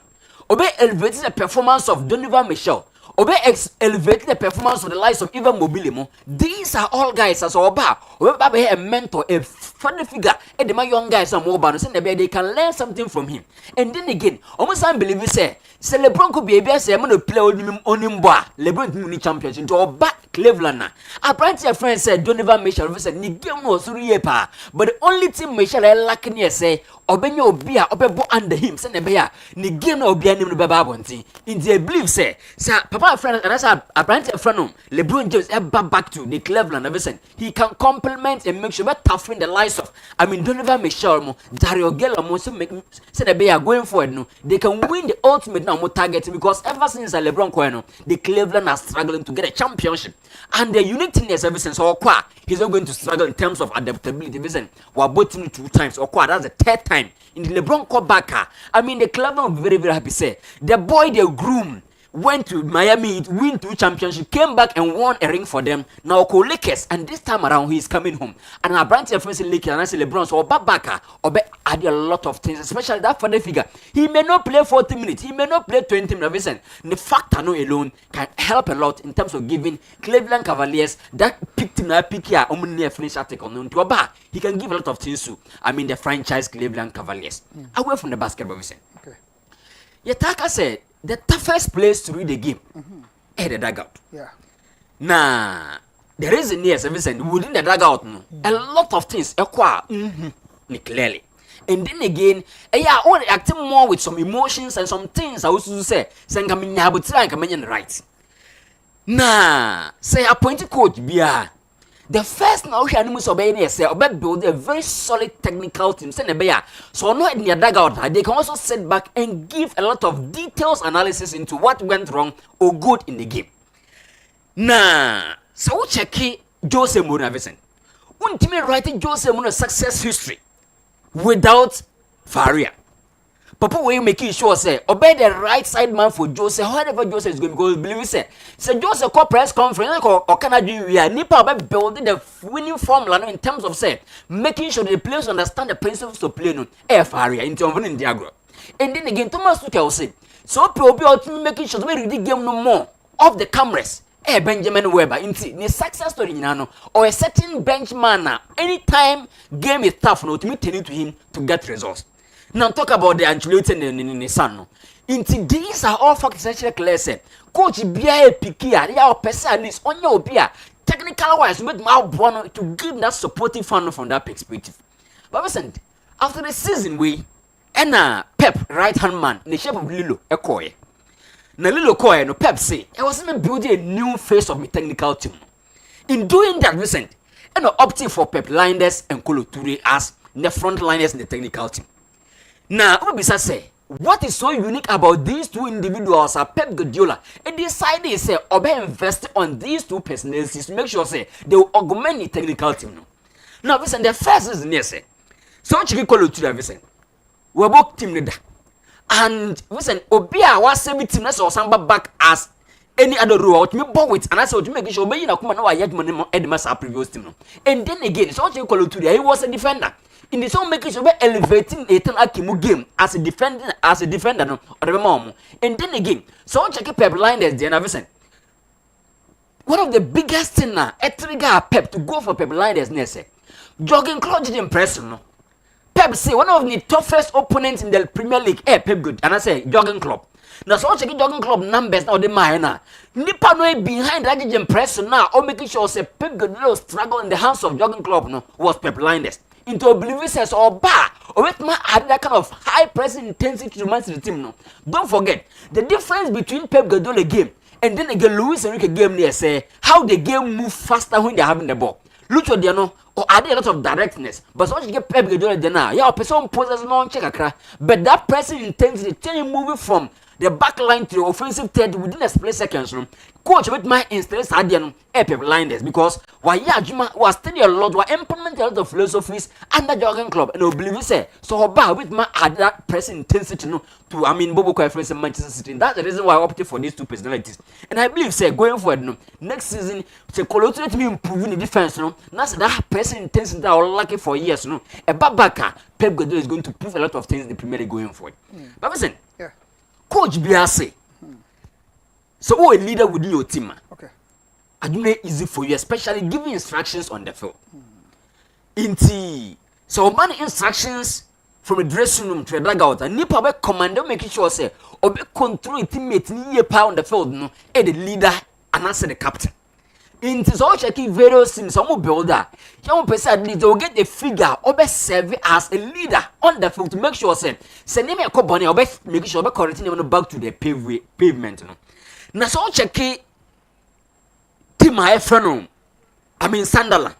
Obe elevated the performance of Donovan Mitchell. Obe elevated the performance of the likes of Ivan Mobilimo. These are all guys as Obe a mentor, a father figure, and the young guys are more so they can learn something from him. And then again, almost unbelievable say LeBron could be able to say I'm gonna play on him LeBron winning championship into Obe Cleveland. Apparently a friend said Donovan Mitchell said ni game was pa. But the only thing Mitchell lacking here say Obenyo Obia Obebo under him send the bear ni game no Obia nim no baba bonti. In the believe say Papa my friend, and I said, a brand friend, LeBron James, back to the Cleveland. Listen, he can complement and make sure we're tough in the lives of. I mean, Donovan Mitchell, Dario Gello, also make said they are going for it. No, they can win the ultimate now more target because ever since LeBron Cohen, the Cleveland are struggling to get a championship. And the unique thing is, ever since Okwa, he's not going to struggle in terms of adaptability. Listen, we're both 2 times. Okwa, that's the 3rd time in the LeBron comeback. I mean, the Cleveland will be very, very happy. Say the boy, the groom, went to Miami, win 2 championships, came back and won a ring for them. Now call Lakers, and this time around he is coming home. And our branch of friends in Lakers, and I say LeBron, so Babaka, add a lot of things, especially that father figure. He may not play 40 minutes, he may not play 20 minutes. Listen, the factor no alone can help a lot in terms of giving Cleveland Cavaliers that picked him now pick here near finish article no to a he can give a lot of things to the franchise Cleveland Cavaliers. Away from the basketball, Vincent. Okay. Yataka said the toughest place to read the game is the dugout. Yeah. Nah, the reason is, Vincent, within the dugout, a lot of things are clearly. And then again, only acting more with some emotions and some things I also say, saying I'm in right. Nah, say appointed coach, Bia. The first now he animals obey say build a very solid technical team. Send a bear. So not in their dugout, they can also sit back and give a lot of details analysis into what went wrong or good in the game. Nah, so check Jose Mourinho, Vincent. Ultimately writing Jose Mourinho's success history without Faria. Papa, we making sure say obey the right side man for Jose. However, Jose is going because believe say Jose call press conference or can I do we are nipa building the winning formula in terms of say making sure the players understand the principles of play no area into winning diagram. And then again, Thomas Tuchel say so probably ultimately making sure we read the game no more off the cameras. Benjamin Weber into the success story or a certain benchman anytime game is tough no to me turning to him to get results. Now talk about the Ancelotti in the sun. Into these are all factors actually clear. Coach Bia Pikia, they are person at least on your Bia. Technical wise, with my brother to give that supportive fan from that perspective. But listen, after the season, we and Pep right hand man in the shape of Lilo Ekoye. Now Lilo Koye no Pep say I was even building a new face of my technical team. In doing that, listen, and opting for Pep Linders and Kolo Toure as the front liners in the technical team. Now, Obisa say, what is so unique about these 2 individuals are Pep Guardiola and decided say Obe invest on these 2 personalities to make sure say they will augment the technical team. Now, listen, the first is near say, so Chiki Kolo Toure, listen, we both team leader. And listen, Obia was 17 or samba back as any other role me born with and I said to make sure you know come no yet money Edmasa previous team. And then again, so Chiki Kolo Toure, he was a defender. In the song making sure elevating a Akimu game as a defender no or the mom. And then again, so check Pep Linders then Vincent. One of the biggest thing now, a trigger Pep to go for Pep Linders near say. Jogging Club did impress no. Pep say one of the toughest opponents in the Premier League, Pep good. And I say Jogging Club. Now so check Jogging Club numbers now the minor. Nipa no behind that did impress now or making sure say Pep good little struggle in the hands of Jogging Club no was Pep Linders. Into oblivious or bar or with my add that kind of high pressing intensity to match the team. No, don't forget the difference between Pep Guardiola game and then again Luis Enrique game near say how the game move faster when they're having the ball. Lucho Diano or add a lot of directness, but once you get Pep Guardiola now, yeah, person poses no check a crack, but that pressing intensity turning moving from the back line to the offensive third within a split seconds room. Coach with my instance Adian Pep Linders because why Juma was studying a lot, were implementing a lot of philosophies under Jogging Club and oblivious say so about with my add that pressing intensity no to Bobo Friends in Manchester City. That's the reason why I opted for these 2 personalities. And I believe say going forward no next season to collaborate me improving the defense no that's that pressing intensity that I was lucky for years no a Babaka Pep Guardiola is going to prove a lot of things in the Premier League going forward. But listen, Coach Biase. So who a leader within your team? Okay. I do not easy for you, especially giving instructions on the field. Inti. So man instructions from a dressing room to a dugout and nipa be commander making sure say or be control teammate ni ye pa on the field no e the leader and answer the captain. Inti so checking various things some builder. Young person at least they will get a figure or be serve as a leader on the field to make sure say name a company or be making sure be correcting them back to the pavement no. na so check team my friend I mean Sunderland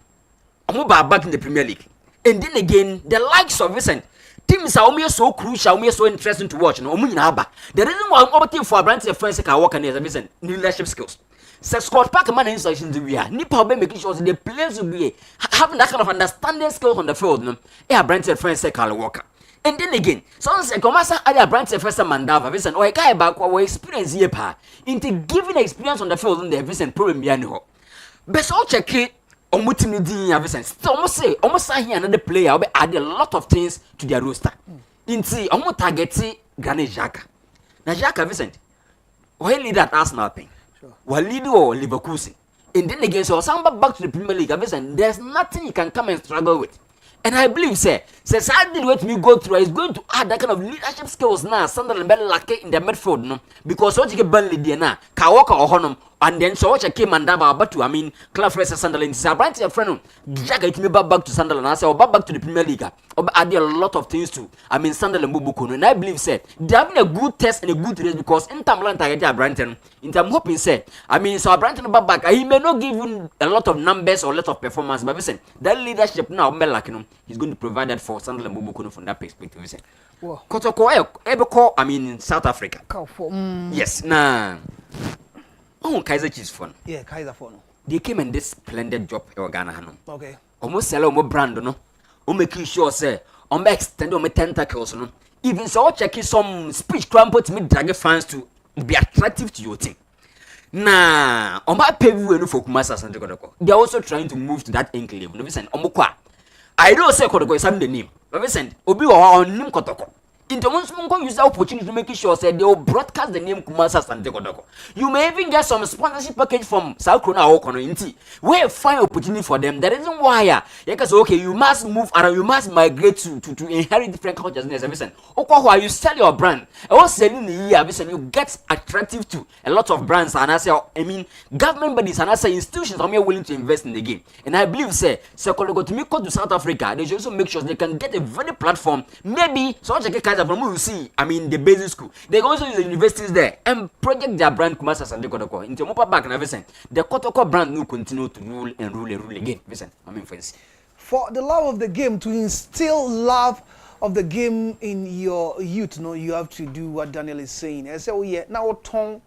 omo ba back in the Premier League and then again the likes of Vincent teams are almost so crucial almost so interesting to watch no omo nyina ba the reason why omo team for Brandon friends can work on is Vincent leadership skills. So Scott Parker man instructions we are nipa be making sure the players will be having that kind of understanding skills on the field no e Brandon friends can work. And then again, some say Komasa Adia Brandt first Mandava, Vincent, or a guy back or experience here pa into giving experience on the field on the Vincent problem behind ho. Best all check it on Mutimidi Vincent. So almost here another player will add a lot of things to their roster. Into almost targeti Granit Xhaka. Now Xhaka Vincent, why lead that Arsenal thing? Well lead or Leverkusen. And then again, so some back to the Premier League, Vincent, there's nothing you can come and struggle with. And I believe, say I did what me go through is going to add that kind of leadership skills now. Sunderland better lucky in the midfield, no, because what you get Burnley there now, Kawaka or Honum, and then so what you came and Dava, but to I mean, Club versus Sunderland. Is a branch your friend, Jack, it me back to Sunderland. I say, or back to the Premier League, or add a lot of things to. I mean, Sunderland Bubukuno, and I believe, say they having a good test and a good race because in Tamland I get Branton. In time hoping, say I mean, so Branton back, he may not give you a lot of numbers or a lot of performance, but listen, that leadership now, he's going to provide that for Sunderland Bubukuno from that perspective. Listen, Kotoko, I mean, South Africa. Yes, nah. Oh, Kaiser Chiefs fun. Yeah, Kaiser fun. They came in this splendid job in Ghana. Okay. Almost sell more brand, no. Making sure, say, extend my tentacles, no. Even so, checking some speech cramp to me drag fans to be attractive to your team. Nah, on my pay we for Kumasa Santiago. They are also trying to move to that enclave. No, listen, Omukwa. I don't say Kotoko is the name. But listen, Obi or name Kotoko. In the ones who use the opportunity to make sure that they will broadcast the name Kumasa Santiago. You may even get some sponsorship package from South Korea or Konointi. Where find opportunity for them. The reason why because okay, you must move around, you must migrate to inherit different cultures. Listen, okay, you sell your brand. I was selling the year, listen, you get attractive to a lot of brands and I say, I mean, government bodies and I say institutions are more willing to invest in the game. And I believe say to South Africa, they should also make sure they can get a very platform. Maybe so from you see, I mean the basic school. They can also use the universities there and project their brand Kumasa Santiago. Into Mopa back and Vincent, the Kotoko brand will continue to rule and rule and rule again. Vincent, I mean friends. For the love of the game, to instill love of the game in your youth, no, you have to do what Daniel is saying. I say, oh yeah, now ton,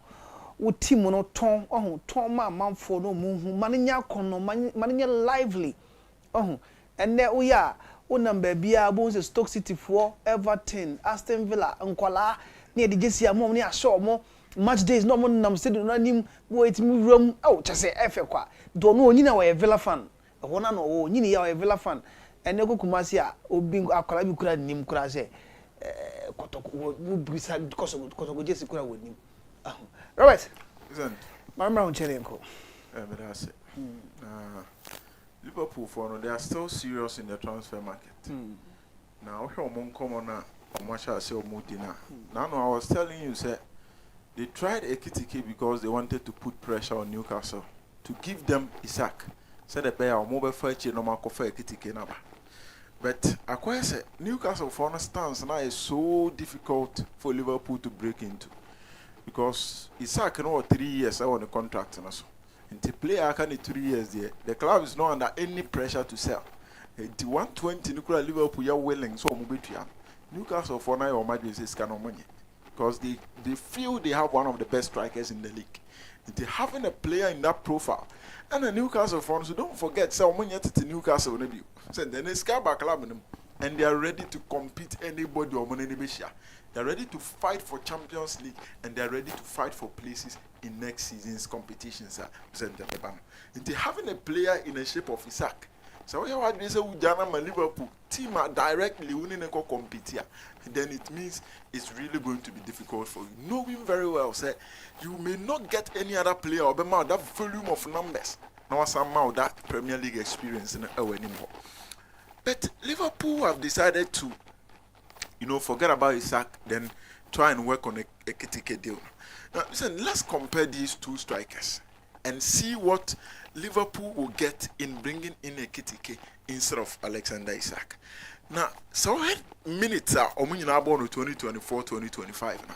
what team no ton, oh ton man for no moon, maninya kono, maninya lively, oh, and there we are. Number bia bones Stoke City 4 Everton Aston Villa Nkwala near the Jesse mom near show more match days no more nam said no nim wait me room oh just say efe kwa don't know nyina we Villa fan wona no nyina ya we Villa fan ene ko Kumasi a obi akwala bi kura nim kura say kotoko wo bisa kotoko Jesse kura wo nim Robert listen mama on chere nko but that's it. Liverpool for they are still serious in the transfer market. Now, now I was telling you, sir, they tried Ekitike because they wanted to put pressure on Newcastle to give them Isaac. Said the player mobile fight no man for Ekitike naba. But I say Newcastle for instance now is so difficult for Liverpool to break into because Isaac you know 3 years on the contract and so. The player can 3 years there. The club is not under any pressure to sell. The 120 nuclear Liverpool are willing so Newcastle for now or might be this kind of money because they feel they have one of the best strikers in the league. They having a player in that profile and a Newcastle fans so don't forget so money to Newcastle maybe so then they scare back club and they are ready to compete anybody or money they are ready to fight for Champions League and they are ready to fight for places in next season's competitions. They having a player in the shape of Isaac. So what we say Ujana Liverpool team are directly winning a compete then it means it's really going to be difficult for you. Knowing very well, say you may not get any other player or that volume of numbers. Now somehow that Premier League experience in anymore. But Liverpool have decided to, forget about Isaac, then try and work on a Ekitike deal. Now, listen, let's compare these two strikers and see what Liverpool will get in bringing in Ekitike instead of Alexander Isak. Now, so minutes are 2024-2025 now.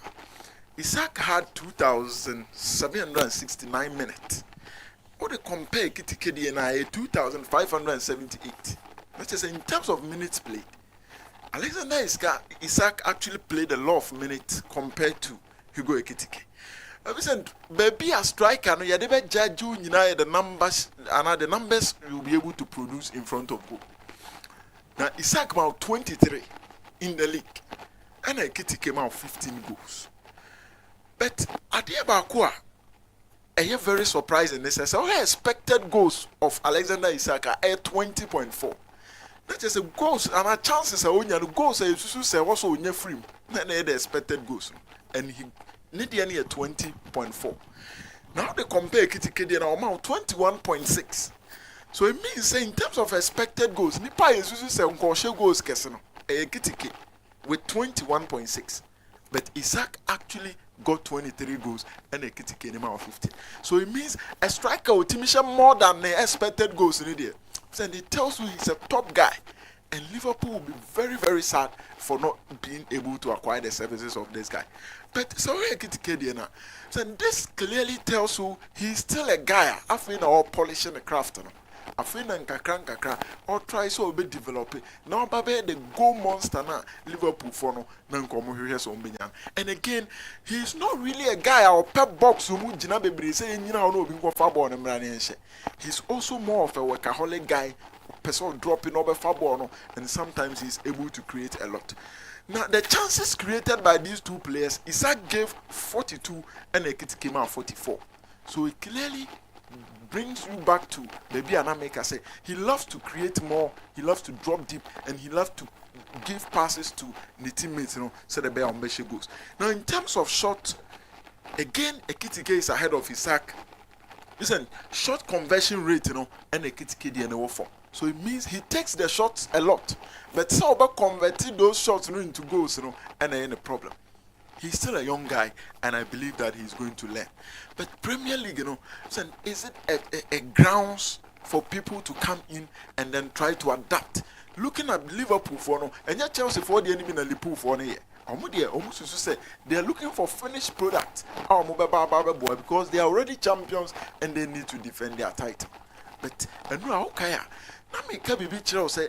Isaac had 2,769 minutes. What they compare Kitty KDNI 2,578. That is in terms of minutes played. Alexander Isaac actually played a lot of minutes compared to Hugo Ekitike. Listen, baby a striker, no, you never judge you know the numbers and the numbers you'll be able to produce in front of goal. Now Isaac about 23 in the league, and Ekitike came out 15 goals. But at the Bakua, I am very surprising. This is our expected goals of Alexander Isaac are 20.4. That is a goals and our chances are only the goals are also on your free. Then the expected goals, and he need any 20.4. Now they compare Kitty and amount 21.6. So it means say in terms of expected goals, Nipa is say goals keseno Kitty with 21.6, but Isaac actually got 23 goals and a Kitty came out 15. So it means a striker will team more than the expected goals in there. So it tells you he's a top guy, and Liverpool will be very, very sad for not being able to acquire the services of this guy. But so this clearly tells you he's still a guy. I feel now polishing the craft. I feel nkakra or try so be developing. Now baby the goal monster na Liverpool for no and again, he's not really a guy or pep box who jina bebre say you know no be far ball he's also more of a workaholic guy, person dropping over far ball, and sometimes he's able to create a lot. Now the chances created by these two players, Isaac gave 42 and Ekiti came out 44. So it clearly brings you back to maybe Anameka say he loves to create more, he loves to drop deep, and he loves to give passes to the teammates, so the bear on goes. Now in terms of shot, again Ekitike is ahead of Isaac. Listen, shot conversion rate, and Ekitike the for. So it means he takes the shots a lot, but so about converting those shots into goals, and there ain't a problem. He's still a young guy, and I believe that he's going to learn. But Premier League, listen, is it a grounds for people to come in and then try to adapt? Looking at Liverpool for no, and yet Chelsea for the enemy in Liverpool for no year. Almost to say they are looking for finished product. Because they are already champions and they need to defend their title. But okay, now me can be say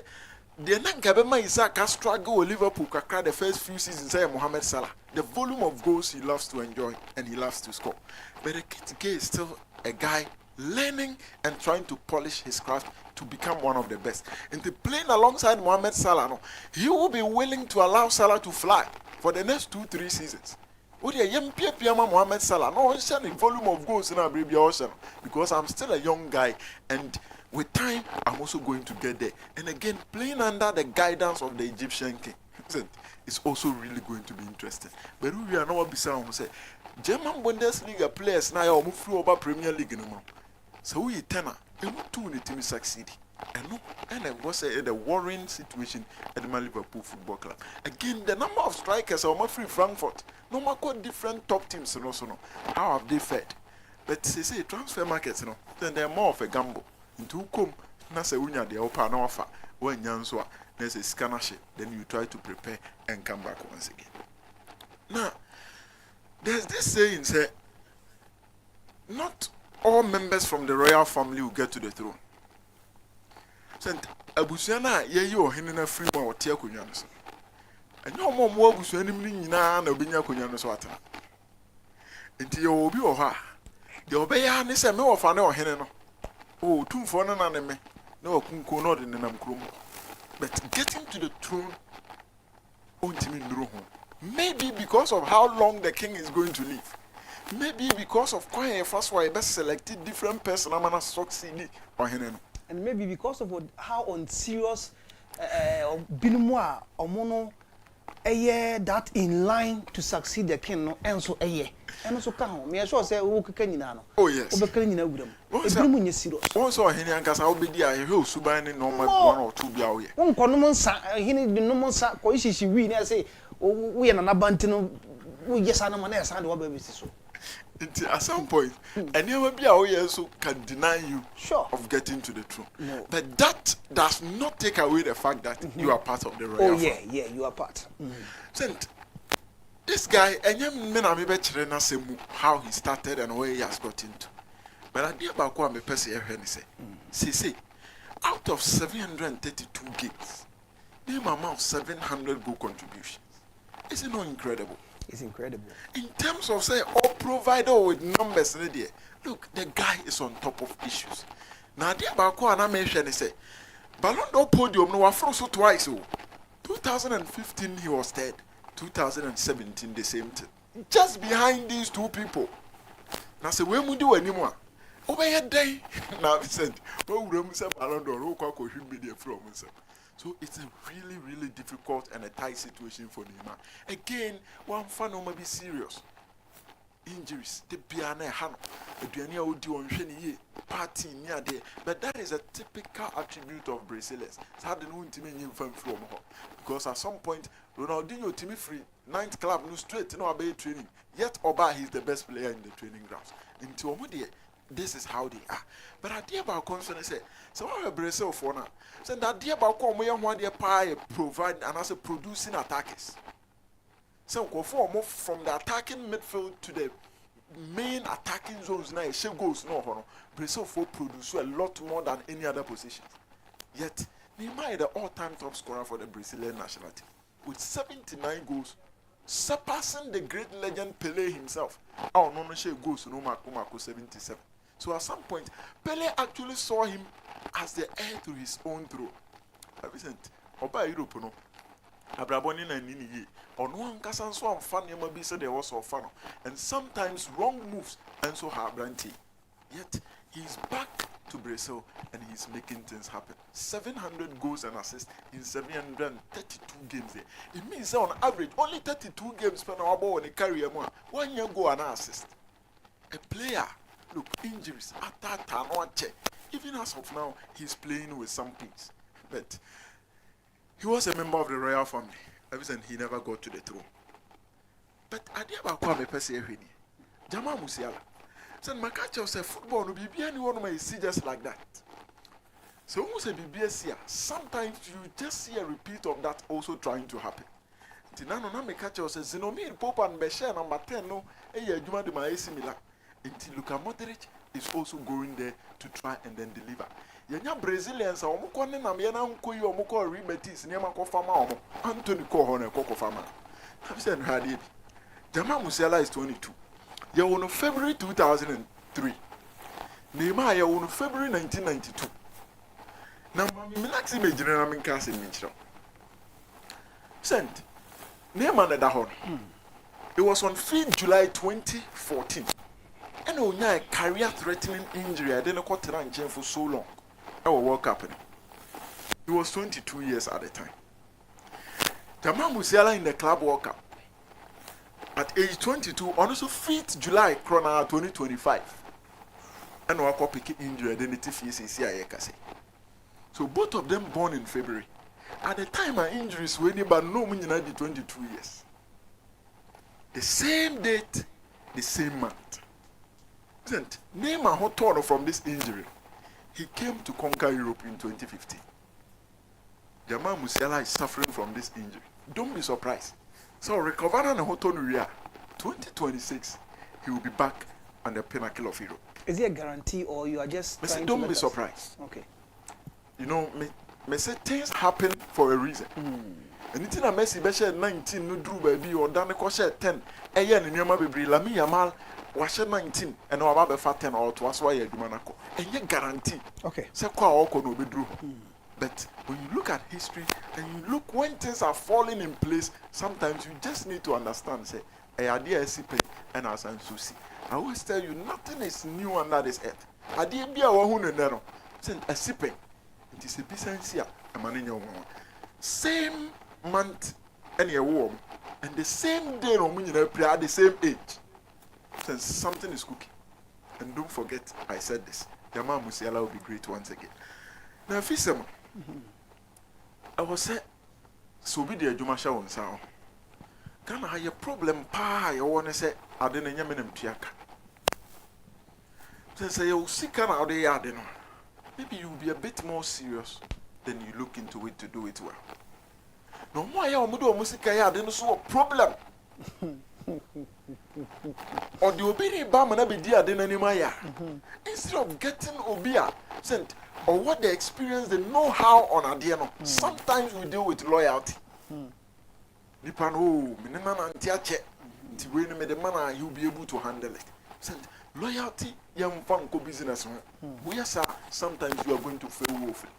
the Nankabema Isaac struggle with Liverpool kakra the first few seasons say Mohamed Salah. The volume of goals he loves to enjoy and he loves to score. But Ekitike is still a guy learning and trying to polish his craft to become one of the best. And to playing alongside Mohamed Salah, he will be willing to allow Salah to fly for the next 2-3 seasons. What a young Mohamed Salah, no the volume of goals in our baby ocean, because I'm still a young guy, and with time I'm also going to get there. And again, playing under the guidance of the Egyptian king, it's also really going to be interesting. But we are not beside say German Bundesliga players now are moving over Premier League anymore. So we tenor, and what two the team succeed. And it was a worrying situation at the Liverpool Football Club. Again, the number of strikers are not free Frankfurt. No matter different top teams, how have they fared? But they say transfer markets, then they're more of a gamble. Into come, Nasa Unya, the open offer, when Yanswa, there's a scanner ship, then you try to prepare and come back once again. Now, there's this saying, say, not all members from the royal family will get to the throne. Sent Abusiana, ye or Hinna free or Tiakunyans. And no more Abusian na Binya Kunyanos water. Until you will be or her. The Obeyan is a no of an or Henno. Oh, 2 for an anime. No, Kunko not in the Namkrum. But getting to the throne, maybe because of how long the king is going to live. Maybe because of quite a fast way, best selected different person I'm gonna succeed or Henno. And maybe because of how unserious Binumwa or Mono a year that in line to succeed the king, and so a year. And also come, me I sure say, oh, yes, over serious. Also, Henry, I'll be there. Who Subani no 1 or 2 hours. One common sa, he need the normal sa, coishi, we say, we are an abandon. Yes, I'm an ass and what baby so. At some point, and never be also can deny you of getting to the throne. No. But that does not take away the fact that you are part of the royal family. Yeah, you are part. Saint, this guy, and you men are maybe how he started and where he has got into. But I dear about what me person here say, out of 732 games, name amount 700 goal contributions. Is it not incredible? It's incredible. In terms of say, all provider with numbers, look, the guy is on top of issues. Now, dear about what I mentioned, say, Ballon d'Or podium no so twice. 2015 he was third. 2017 the same thing. Just behind these two people. Now say when we do anymore. Over here day. Now Vincent, but we don't say Ballon d'Or. Who can should be there from us. So it's a really difficult and a tight situation for Neymar. Again, one fan will be serious. Injuries, the piano, the party near there. But that is a typical attribute of Brazilians. It's hard to know from because at some point, Ronaldinho Timmy free, 9th club, no straight, no obey training. Yet Oba he's the best player in the training grounds. Into this is how they are. But I dear about concern say, so I have Brazil for now. So that dear about come where one dear pie provide and also producing attackers. So go for move from the attacking midfield to the main attacking zones now. She goes no. Brazil for produce a lot more than any other position. Yet Neymar is the all-time top scorer for the Brazilian national team with 79 goals, surpassing the great legend Pelé himself. Oh no, she goes no Marco 77. So at some point, Pelé actually saw him as the heir to his own throne. Vincent, Oba Europe no. Abraboni na nini ye. On one kasan so am fan yama bi said there was so fan. And sometimes wrong moves and so have branty. Yet he's back to Brazil and he's making things happen. 700 goals and assists in 732 games there. It means on average only 32 games per hour when he carry a 1 year goal and assist. A player, look, injuries, even as of now, he's playing with some things. But he was a member of the royal family. And he never got to the throne. But I did about Kwame Pesi Jama Musiala. So Makacha said football no be anyone may see just like that. So almost a BBS here. Sometimes you just see a repeat of that also trying to happen. Tinano na Makacha says Zinomir Pope and Beshe number 10 no Juma de Maesi Milan. Until Luka Modric is also going there to try and then deliver. Yenya Brazilians are omukone na mena nkoyi omuko rebetis niema ko fama omo Anthony Kohone koko fama. Have said hadi. Jama Musiala is 22. You won February 2003. Neymar you won February 1992. Now Minaxi me general min case minchro. Sent. Neymar na hon. It was on 5th July 2014. And on a career-threatening injury, I didn't quite run for so long. I will World Cup. He was 22 years at the time. Jamal Musiala in the Club World Cup. At age 22, on also 5th July, 2025. And I got pick injury identity for So both of them born in February. At the time, my injuries were but no meaning 22 years. The same date, the same month. Neymar who torn from this injury. He came to conquer Europe in 2015. Jamal Musiala is suffering from this injury. Don't be surprised. So recover and hoton 2026, he will be back on the pinnacle of Europe. Is it a guarantee or you are just trying don't to be surprised. Okay. You know, me say things happen for a reason. And it's in a messy beshe 19 no drew baby or done a 10. Ayan in Yama Bibri Lami Yamal was 19 and no about 10 or twice why you manako. And you guarantee. Okay. So oko no be drew. But when you look at history and you look when things are falling in place, sometimes you just need to understand say a idea is and as and susi. I always tell you nothing is new under this earth. Idea be a one nero. Send a sipping. It is a business here. A man in your woman. Same month and a warm. And the same day no mean at the same age. Since something is cooking. And don't forget I said this. Jamal Musiala will be great once again. Now Fisema. I was say so be the Jumasha on sound. Can I have a problem? Pa, I want to say, I didn't know Tiaka. Since I will see can out there, maybe you'll be a bit more serious than you look into it to do it well. No more, I am Musica, I didn't see a problem. Or the obedient Bamana be dear than any Maya. Instead of getting Obia sent or what they experience, they know how on Adiano. Sometimes we deal with loyalty. Nipano, Minimana and Tiache, to win me the manner you'll be able to handle it. Sent loyalty, young funko business. We are sometimes you are going to fail woefully.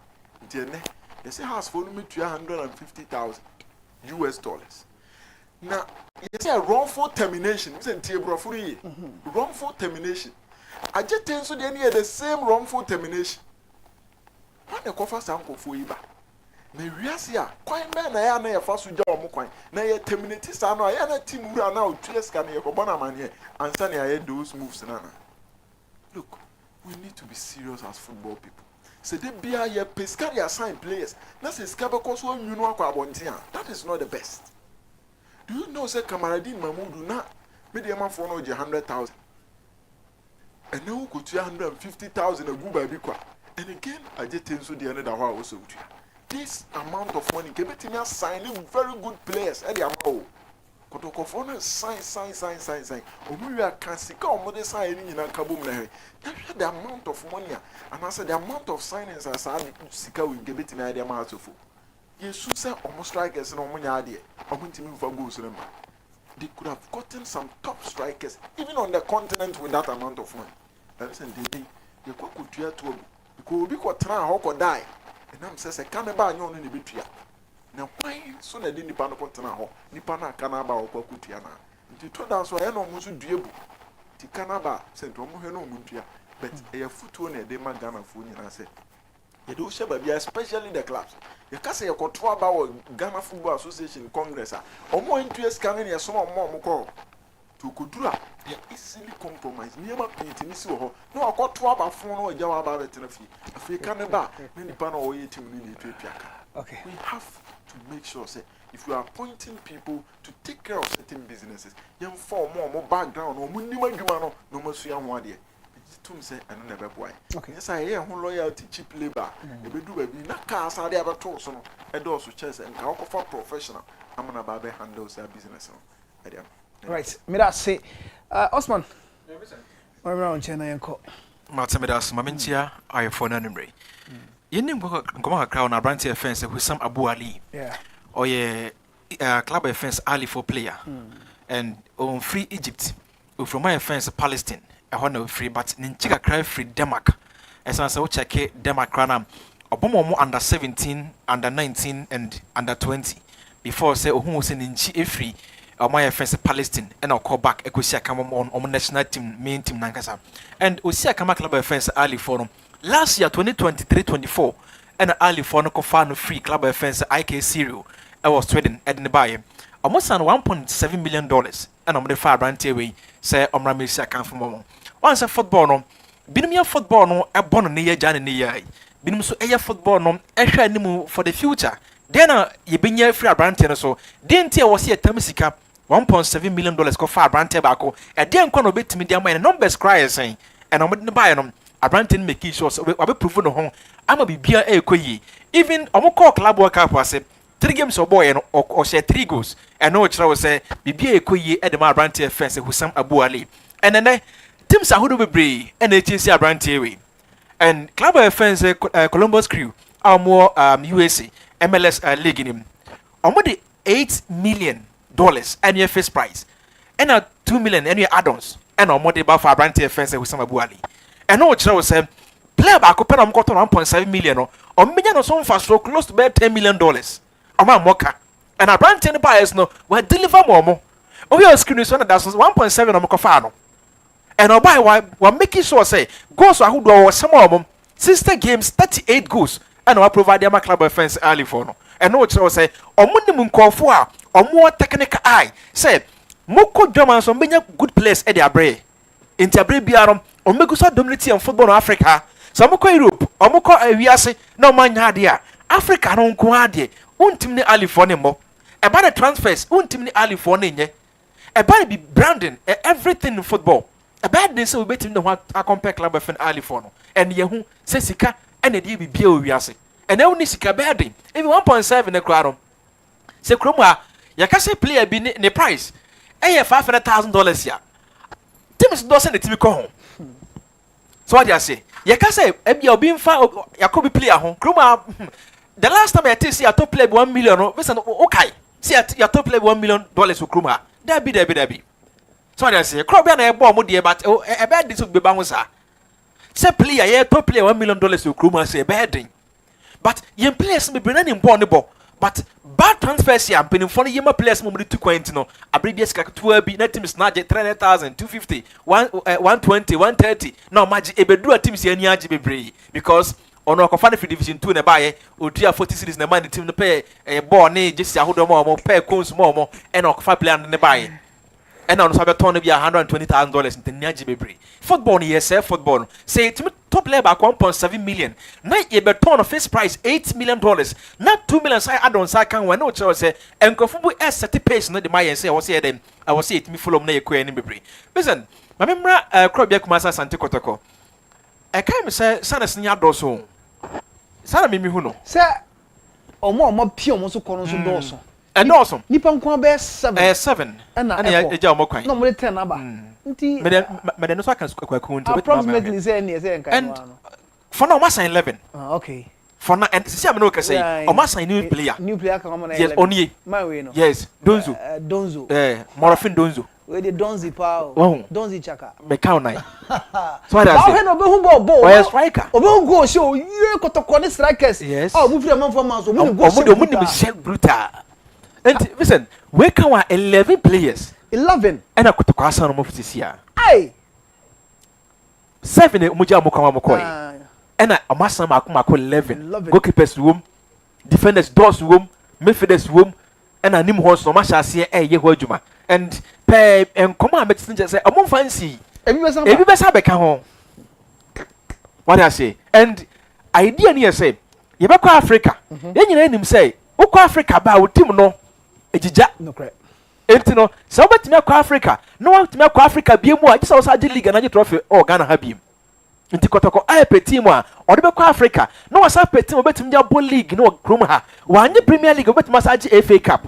They say house for me $350,000 US. Now, you say wrongful termination. You say free. Wrongful termination. I just tell you they the same wrongful termination. What the coffers uncle for you? Na wiasia kwan be na ya na ya faso ja omo kwan na ya terminate sa no ya na team wura na otwe ska na ya ko bona mane ansa na ya those moves na. Look, we need to be serious as football people. Say they be a pesca they assign players. Na say ska be cause one you know akwa abontia. That is not the best. Do you know say Kamaradin Mahmoud na me dey man for no 100,000. And now go to 150,000 a go baby kwa. And again, I just tell you the other one also. This amount of money can be signing very good players at the amount. Kotokofona sign. Omuya can see come with the signing in a kabum. The amount of money and I said the amount of signings as I sika will give it in the amount of. You should say almost strikers and money idea. I'm going to move for goals. They could have gotten some top strikers even on the continent with that amount of money. And said they could try to because we could try how die. And I'm saying, "Can I buy you any bit here?" Now, why so that the Nipana Potana, Nipana Canaba or Pocutiana? The two dance were no Musu Diabu. The Canaba sent to Moheno Muntia, but a foot on a dema Ghana food, and I said, you do share, especially the clubs. You can't say a control about Ghana Football Association Congress, or more interest coming here, some more call to Kudura. They easily compromise. Near my painting, no, I got 12 about phone or Java about it in a fee. If you can't buy, many panel or 18 minutes. Okay. We have to make sure, say, if we are appointing people to take care of certain businesses, young for more background or minimum no more so young one day. To say, and never boy. Okay. Yes, I hear loyalty, cheap labor. If we do a cars are the other tours, and also chess and how for professional. I'm gonna buy handles their business. Right. Me that say, Osman. I'm around China and co. Matamidas, Mamintia, I for Nanimre. You name go crown a branch offense with some Abu Ali. Yeah. Or ye club offense Ali for player. And on free Egypt, from my offense Palestine. I want no free, but Ninchika cry free Denmark. As I say, check Denmark Ranam. Obomo under 17, under 19, and under 20. Before say, who was in Ninchi free. My offense Palestine and I'll call back Ecosia come on national team main team Nankasa and Osia Kama club offense Ali Forum last year 2023-24 and Ali Forum Kofano free club offense IK Serial I was trading at the buy almost $1.7 million and I'm the far brand away say Omramisia come from Momo once a football no binum football no a bon near Jan near binum so a football no extra animal for the future then you been here free brand so didn't hear was here Temisika $1.7 million go far brand tobacco a damn corner bit me their mind numbers cry saying and I'm not buying them a brand in making sure so I'll be proven home I'm a be beer a quay even I'm call club work up was 3 games or boy or share 3 goals and no child was say be a quay at the brand fence with some Abu Ali and then teams are who be brave and HC brand away and club fence Columbus Crew are more USA MLS league in him almost $8 million and your first prize and $2 million and your add-ons and more about for brand fence with some Abu Ali and no child say player back up on $1.7 million or million or some fast so close to $10 million or my mocha and a brand 10 buyers no will deliver more oh your screen is one that's 1.7 on Mokofano and I'll buy one making sure say goals are who do some of them sister games 38 goals and I'll provide them a club offense early for no and no child say or minimum call for or more technical eye say moko Germans on many good players at their brain in Tabri Biarum or make us dominate in football in Africa so moko Europe or moko aviase no man hadia Africa no nko ade untimni ali for nemo about the transfers untimni ali for nenye about be branding everything in football about this we bet him the what I compare club of an ali for no and yehu say sika and the be bia owiase and now ni sika bad even 1.7 na crowd say kroma ya ka say player be ne price $500,000 ya teams do send the team ko ho so what you say you can say ebia obi mfa yakobi player ho kroma the last time I see a top player 1 million listen okay see your top player $1 million for kroma there be so what you say kroma na e ball mo de but e be this be ba ho sa say player yeah top player $1 million for kroma say be but yen players be bring in ball ne ball but bad transfers here been for yema players mo to quint no abribia sika to be net teams na 300,000 250 120 130 now match ebedu teams here ni age bebre because ono akofa for division 2 na baye odia 40 series na man team no pay ball ne jesi ahodo mo pay coins mo and akofa player ne baye and on sabe turn be $120,000 in tenyaji bebre football yes football say to top level 1.7 million na e be turn first price $8 million not $2 million side add on side can when no say enkofu bu set pace no the my say was say them I was say it me follow na ekwa ni bebre listen ma memra krobia kumasa sante kotoko e kai me say sanes nya doso sana me hu no say omo pie omo so kono so doso and also nipa nko be 7 and eja omo kwan no mo 10 aba nti me no so kan kwaku nti approximately say nkan and for now ma sign 11 okay for now and see am no ka say o ma sign new player kan na yes onye my way no yes donzo morofin donzo we the donzi pa donzi chaka me count nine so what I say no be hu ball o striker obi hu goal show ye kotoko ni strikers yes bu free man for man so mu go show mu ni shell brutal and listen we can 11 players 11 and akotoko asan mo fitisia ai 7 mu ja mo kan mo koy and amasan makoma 11 goalkeepers room defenders doors room midfielders room and anim ho so ma shase ye ho adwuma and pe enkom a metin say amon fancy ebi be sa be ka ho what I say and idea ni say ye be kwa Africa ye nyina enim say wo kwa Africa ba wo team no ejija no correct enti no so betimi akwa Africa no watimi akwa Africa biemu a gisa wo sa league na je trophy o Ghana ha biemu nti kotoko ape team a ode be kwa Africa no wasa pe team obetimi ja ball league no krom ha wanye Premier League obetimi asaje FA Cup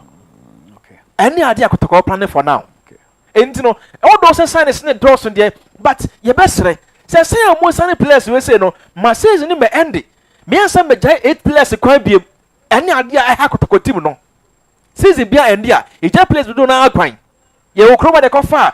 okay any idea kotoko plan for now okay enti no all those signs ne draws there but ye besre say am sign players we say no ma season ni me end me answer me jai 8 players kwa biemu any idea I ha kotoko team no season bia end dia e ja players do na akwan ye wo kroma de kofa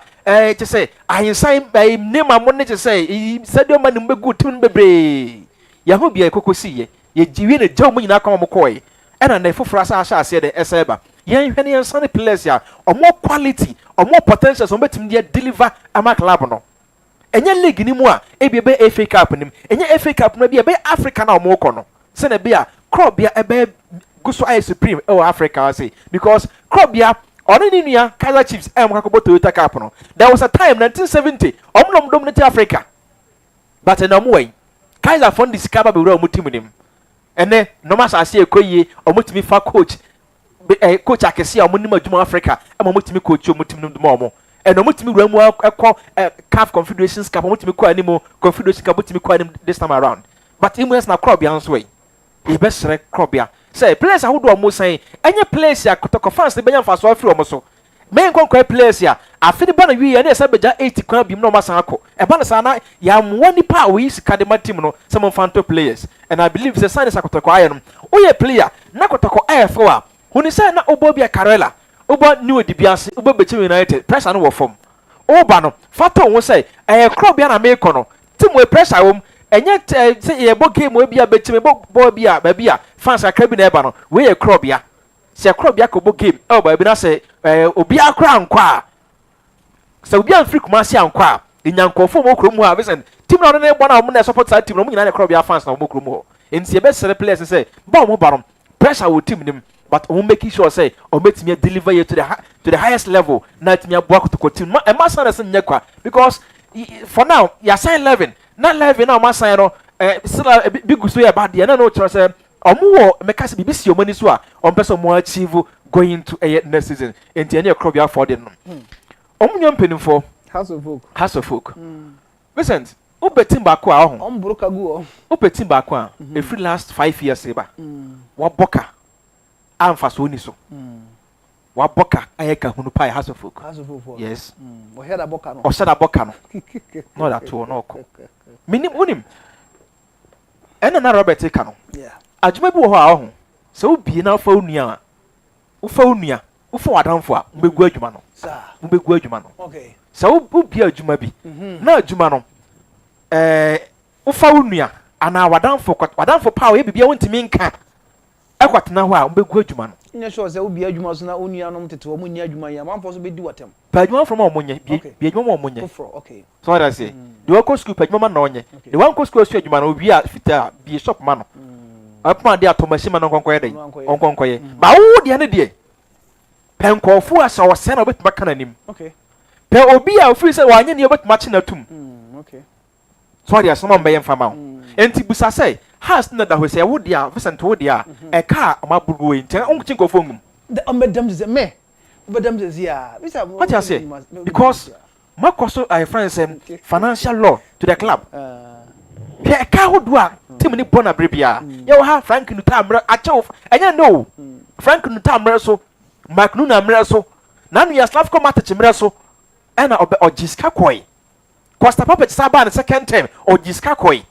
to say I sign by name amon to say sadio man mbegu tim bebre ya ho bia kokosi ye jiwe ne jaw mo nyina kwa mo koy ena na foforo asa ase de eseba ye hwene ye san players ya omo quality omo potential so betim dia deliver ama club no enye league ni mu a ebia be FA Cup nim enye FA Cup no bia be Africa na omo ko no se na bia crop bia ebe guso ay supreme Africa say because crop bia Oni niya Kaizer Chiefs mkakobo Toyota Cup no. There was a time 1970 omnom dominate Africa. But na muwe Kaizer fund discover be wura omutim nim. Ene no ma sase ekoyie omutimi fa coach coach akese omunim adwuma Africa omutimi coach omutim nim dum omo. Ene omutimi wura mu ekọ CAF Confederations Cup omutimi ko animo Confederation Cup omutimi ko anim this time around. But imus na crop ya nso we. E be sere crop ya. Say players ahodo omo say enye players ya kotoko fans de benya mfaso afiri omo so men konkwa players ya afiri ba na wi ya na esa beja 80 kwan bi no masan akọ e ba na sana ya mwani pa we sika de ma team no some fanto players and I believe say sign kotoko aye no oye player na kotoko afo a huni say na obo bia Karela obo new dibiase obo Bechi United pressure no wo form oba no fato won say club bia na me ko no team we pressure wom enye say ye bo game we bia Bechi bo bia ba bia fans akra bi na eba no we ye club ya se club ya ko bo game e ba bi na say obi akra nkwa se obi anfri kuma se ankwa enyankofo mo krom ho a bisen team na no na ebo na mo na support that team no mo nyina na club ya fans na mo krom ho enti ye be sere players say ba mo barom pressure wo team nim but o making sure say o metimi deliver you to the highest level na timi aboa kotoko team ma e ma san na nyekwa because for now ya sign 11 na 11 na ma sign no still big so ya bad ya na no try say omo meka se bibisi omani so a ompeso mo achieve going to a next season enti ene crop ya for dem no omunyo mpenimfo house of folk Vincent o betim ba ko a ho ombroka gu o betim ba ko a every last 5 years eba wa boka amfa so ni so wa boka ayeka hunu pa House of Folk. Yes. We heard about boka no. O said boka no. No that to no ko. Minim unim. Ena na Robert ka no. Yeah. Adwuma bi wo ho a ho. Se obi na fa onua. Wo fa onua. Wo fa wadanfo a mbegu adwuma no. Sir. Mbegu adwuma no. Okay. Se obi adwuma bi. Na adwuma no wo fa onua ana wadanfo pa we bibia wontimi nka. Ekwatena ho a mbegu adwuma no. Nya sure say obi adwuma so na onua no mtete wo munni adwuma ya manfo so be di watem. Pa adwuma from omonye bi adwuma omonye. Okay. So what I say? The one go school pa adwuma na onye. The one go school so adwuma na obi a fita bi shop ma no. Apma de atomasi ma no konkoye den. Onkonkoye. Ba wo de ne de. Penkofu asa wo se na obetuma kana nim. Okay. Pe obi a ofiri se wanye ne obetuma chi na tum. Okay. So what I say ma mbe mfa ma. Enti busa say has na da ho say wo de a Vincent wo de a e ka ma burugo enti onchi nkofo ngum. The ambedam is me. Ambedam is yeah. What I say? Because Makoso I friends financial law to the club. Pe ka ho do a team ni bona brebia. Ye wo ha Frank Nutamre achew enya no. Frank Nutamre so Mark Nuna mre so na no ya Slavko Matic mre so e na ojiska koi. Costa Papa Saba the second time ojiska koi.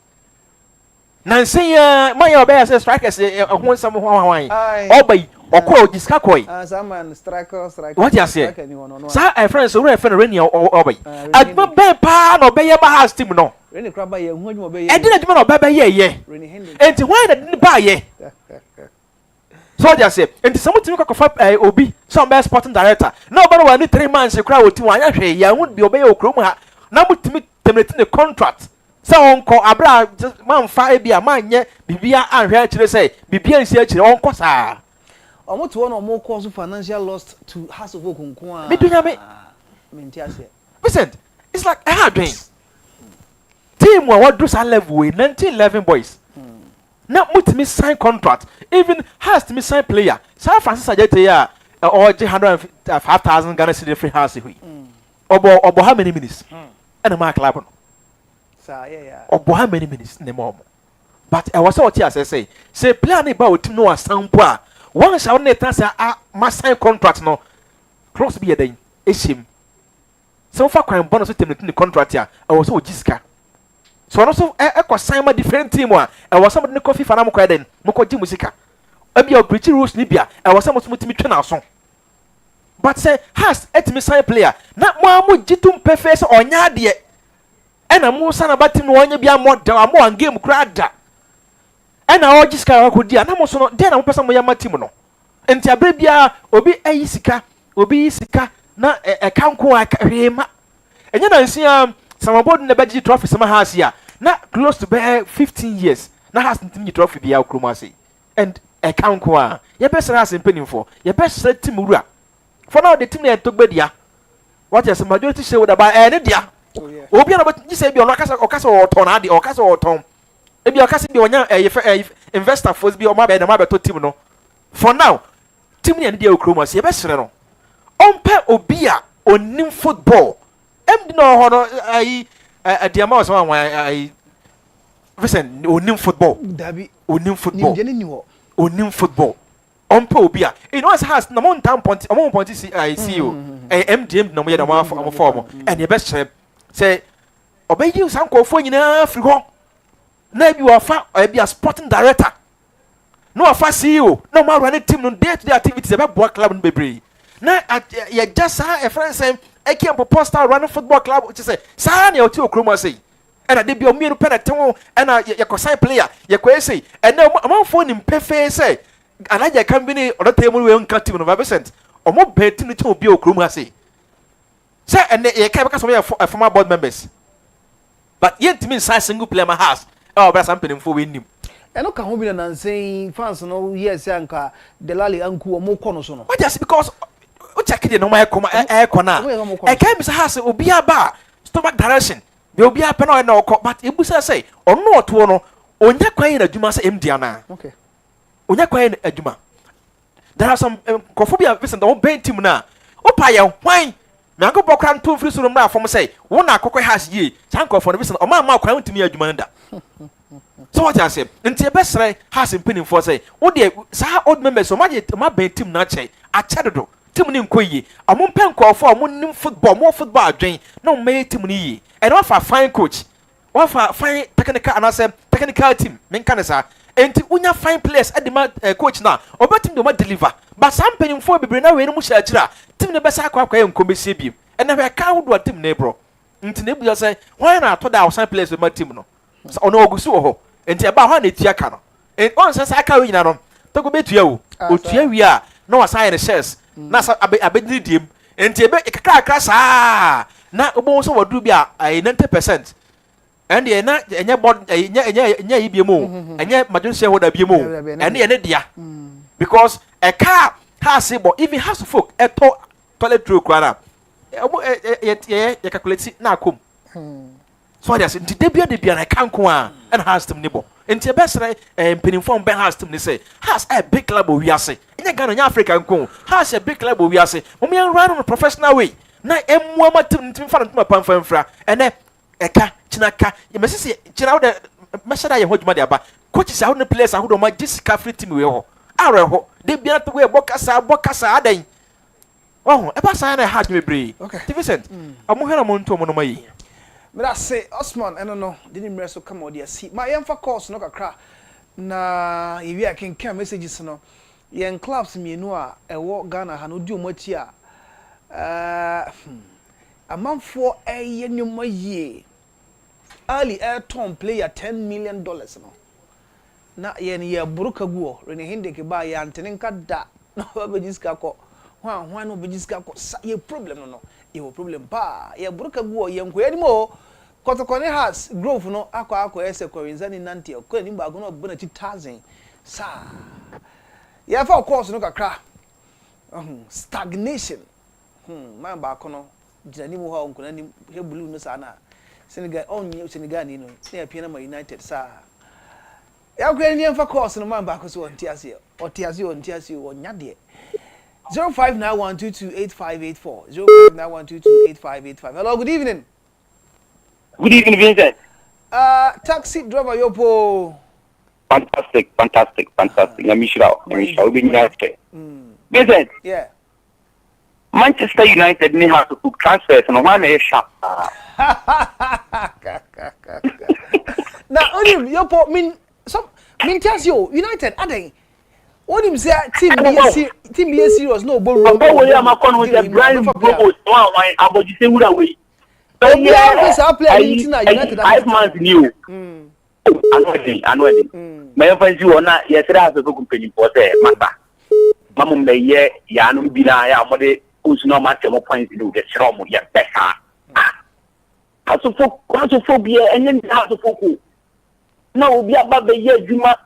Nansi my obey say strikers ho nsam ho hwan. Obey okọ ojiska koi. Some striker. What you say? Sir I friends so refer Reni obey. Adma be pa no be ye ba house team no. Reni kraba ye hu adwuma be ye. E di adwuma no be ye. Enti why na ba ye? So just say, and some team can obi, some best sporting director. Nobody will need 3 months. You cry with you. I won't be obey your crew. Now, to me, terminating the contract. So on call Abra, just man, 5 be a man, yeah, Bibia, and here to say, Bibia is here to on Cosa. Almost one or more cause of financial loss to House of Folk. Me do you Vincent, it's like a hard dream. Team what do some level with 1911 boys. Now, put me sign contract. Even has to me sign player. San Francisco Jete or 105,000 Ghana city free house. Obo how many minutes? And a mark lab. Obo how many minutes? No more. But I was all tears. I say plan about to know a sound poor. Once I only answer must sign contract no. Close be a day. It's him. So far, crime bonus with the contract here. I was so jiska. So also I sign my different team one. I was somebody coffee for Namco then. Moko Jim Musika. I be a British Rose Libya. I was somewhat to me train song. But say has et me sign player. Not more jitum perfect or nyadie. And a more son about him one be a more and game crowd. And I all just could dear. And I'm also not then I'm person my matimono. And Tabia obi a isika obi isika na a canco I carry. And you know see some about the budget trophy some has here. Not close to 15 years. Now has the trophy be out Krumasi. And a count qua. Your best has in penning for. Your best said Timura. For now the team they took bedia. What is the majority say with about any dia? Obian about you say be on Ocasa or Tonadi or Casa or Tom. If you are casting the investor first be on my bed and my better team no. For now, Timmy and Dio Krumasi, your best no. On pair obia on new football. No honor I the amount of I Vincent onim football. Dabi onim football. Onim football. On Pobia. It was has no more time point among point see you. MDM no more than one form. And the best say obey you some call for you now. Maybe you are far or be a sporting director. No after CEO. No more running team no day-to-day activities about boy club and baby. Now you just a friend saying I can't propose to run a football club which say Sani or two Kruma say. And I did be a mere penalty and a sign player, you can say, and now I'm phone in Pefe say, and I can be on the table we won't cut him of Vincent or more betting to be a Kruma say. Sir, and you can't because we are former board members. But yet to me, size single player my house. Oh, that's something for winning. And no can be and saying fans no yes, Anka, the Lali Uncle or more corners. What just because check it no my corner. I can't miss a house will be a bar, stomach direction. There will be a penal no but it was say or no to one on your quay a Juma say Indiana. Okay. On your quay a Juma. There are some cophobia visit the old bait team now. Oh, Paya, why? Mango Bokran 2 free room now from say, one I cocoa has ye, Sanko for the visit or my mouth coming to me a Jumanda. So what I say, and the best has in pinning for say, oh dear, Sir old members so much my bait team not say, I chatted. team ni nkoyi amo pen kwofo amo nim football mo football adwen na o may team ni yi and one for fine coach one for fine technical and say technical team men kan sa enti unya fine players e ma coach na obetim do ma deliver but some penimfo bebre na we no mu sha akira team ne besa akwa akwa enkomesie bi and na we ka wo do team ne bro nti ne bu say why na to da some players ma team no ono ogusu wo ho enti e ba ho na etua ka no en on say sa aka we nyina no to go betua wo otua wi a na wa sign shares na abediri diem enti ebe kakra saa na obo so wadu bi a 90% and ye na enye board enye ibiemo enye majority shareholder biemo and ye ne dia because a car has a even has folk a toilet through kwana ye calculate na kom so they say de bia na kan ko a and has them nibo enti best penifom ben has them say has a big club we ase enye Ghana nya Africa nko has a big club we ase mo me run on a professional way na emu amatim tim fa ntuma pamfamfra ene eka chinaka yemesisi china wo de meshada ye hodjuma de aba coaches aho ne players aho do ma Jessica free team we ho are ho de bia to we bokasa adan oh e ba sa na hard me bre okay Vincent amu hera mo nto mo no mayi me da say Osman eno no didn't mre so come audience see my yemfa course no kakra na yewi akenka messages no yen clubs mienu a ewo Ghana ha no di omachi a amanfo eye nyoma yie early airton player $10 million no na yen ye buruka guo rene hinde ke ba ya antene nka da no bejiska ko hwan no bejiska ko ye problem no ye problem pa ye buruka guo ye nko yanimo kotokone has growth no akọ ese korinzani nanti ko ni ba go no bona 2000 sa ye fa course no kakra stagnation man ba ko no jani mu ha onko na ni he blue no sa na Senegal ni no na ya pia na United sa ya kwa ni emfa course no man ba ko so ontiase wonya de 0591228584 0591228585. Hello, good evening. Good evening, Vincent. Taxi driver yopo. Fantastic. Namishira Vincent. Yeah. Manchester United need have to book transfers and one is sharp. Now, only yopo mean tells you United adding. What him say team be serious no bo wrong. But we am account with the brand promote one about the same way. But yeah, United 5 months new. Annually. My friends you na yesterday have to company for say mata. Mamum be ye ya no bi na ya mo de usuno matter mo points do the shromo ya better. Aso be enye aso foku. Na obi aba be ye adwuma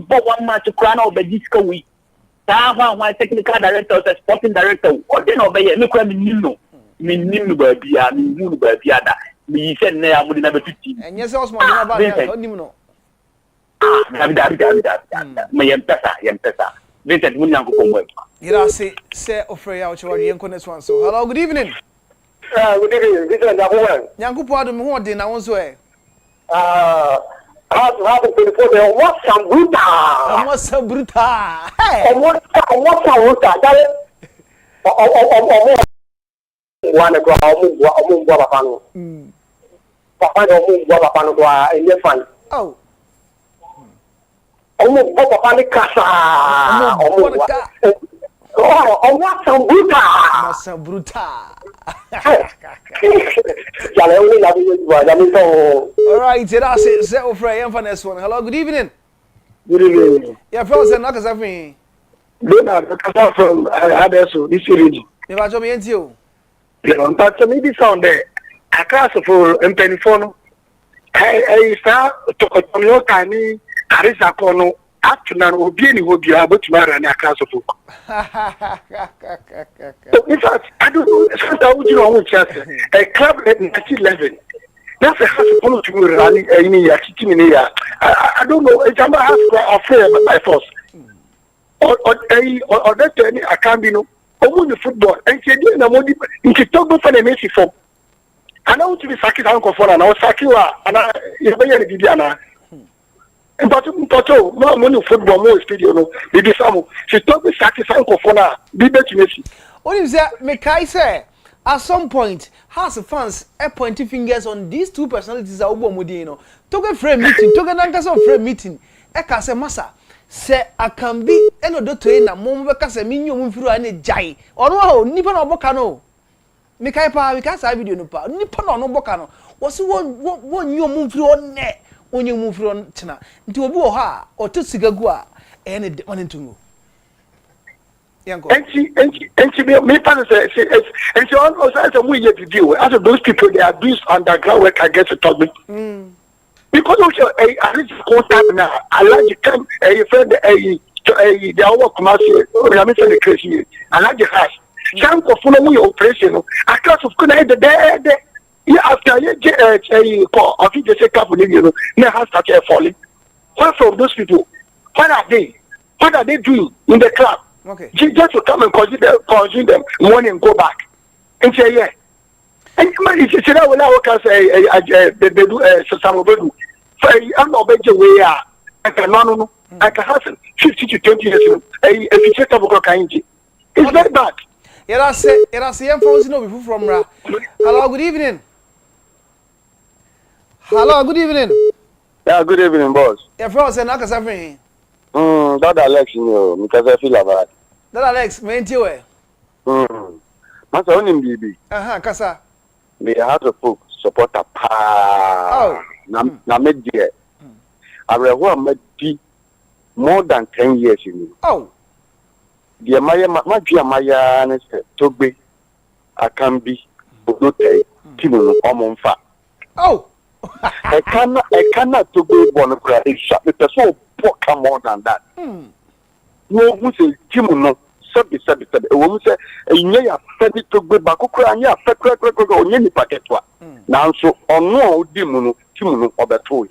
but one match to crown over this week. One technical director, sporting director, or then obey me crime Nino. Nino baby, Nino baby, me said, I would never 50. And yes, Osman, about Nino. My Yempesa. Vincent, when you go work. You say, Ofrey out your young this one. So, hello, good evening. Good evening, Vincent. Yanku Padu, more than I was way. What's some bruta? Hey, what's some bruta? One go oh. All right, that's it. Say Ofrey, for next one. Hello, good evening. Good evening. Yeah, fellas, and knock us up me. Leonard, from Adesso, this region. If I told me into you. Yeah, but maybe sound there. A class for Impenifono. I start to continue tiny Carissa Cono. Afternoon will be any would be able to marry a class of folk. In fact, I don't know. Sometimes you know which a club at 1911. That's a house of to running a team. I don't know. It's a half affair by force. Or that any I can't be no. Only the football and she didn't know what you talk about the Messi for. I know to be Saki Uncle for an hour Sakiwa and I Viviana. But no money football, no studio, no. Maybe some she talk with Saki Uncle for now. Be better Messi. What if say Mekai say at some point has fans pointing fingers on these two personalities that Obomudi, you know. Took a frame meeting, took an anchor frame meeting. Eka say massa. Say I can be eno to na mom beka say minyo mumfuru ane jai. Ono ho nipa na oboka no. Mekai pa we can say video no pa. Nipa na no boka no. Was one nyo mumfuru one onye mumfuru on tena. Nti obi wo ha o to sigagu a ene de one ntungu. And she me partner say and she also has a way to deal with. As those people they are doing underground work against the topic. Because also I reach contact now. I like to come a friend the our commercial I mean the crazy. I like the house. Some of follow operation. I class of connect the there. Yeah, after you I think they say couple you know, now has started falling. What from those people? What are they? What are they doing in the club? Okay. Just to come and consume them money and go back. And say, yeah. And if you say that when I work as they do some of them, I'm not better way. I can no. I can have 50 to 20 years. If you check up it's very bad. Yera say I'm from Ra. Hello, good evening. Hello, good evening. Yeah, good evening, boss. Your friend say na kasa free. That Alex, you know, because I feel bad. That Alex, me you eh. Masa onim bibi. Kasa. Me have to folk supporter pa. Oh. Na me die. Arewa me di more than 10 years you know. Oh. Die maya maya ne se togbe akambi odote timu no omonfa. Oh. I cannot to go one cry. It's so poor more than that. No, who say Timuno, sabi. A woman say, a year send it to go back, and ya crack on any packet. Now, so on no Dimuno, Timuno, or the two.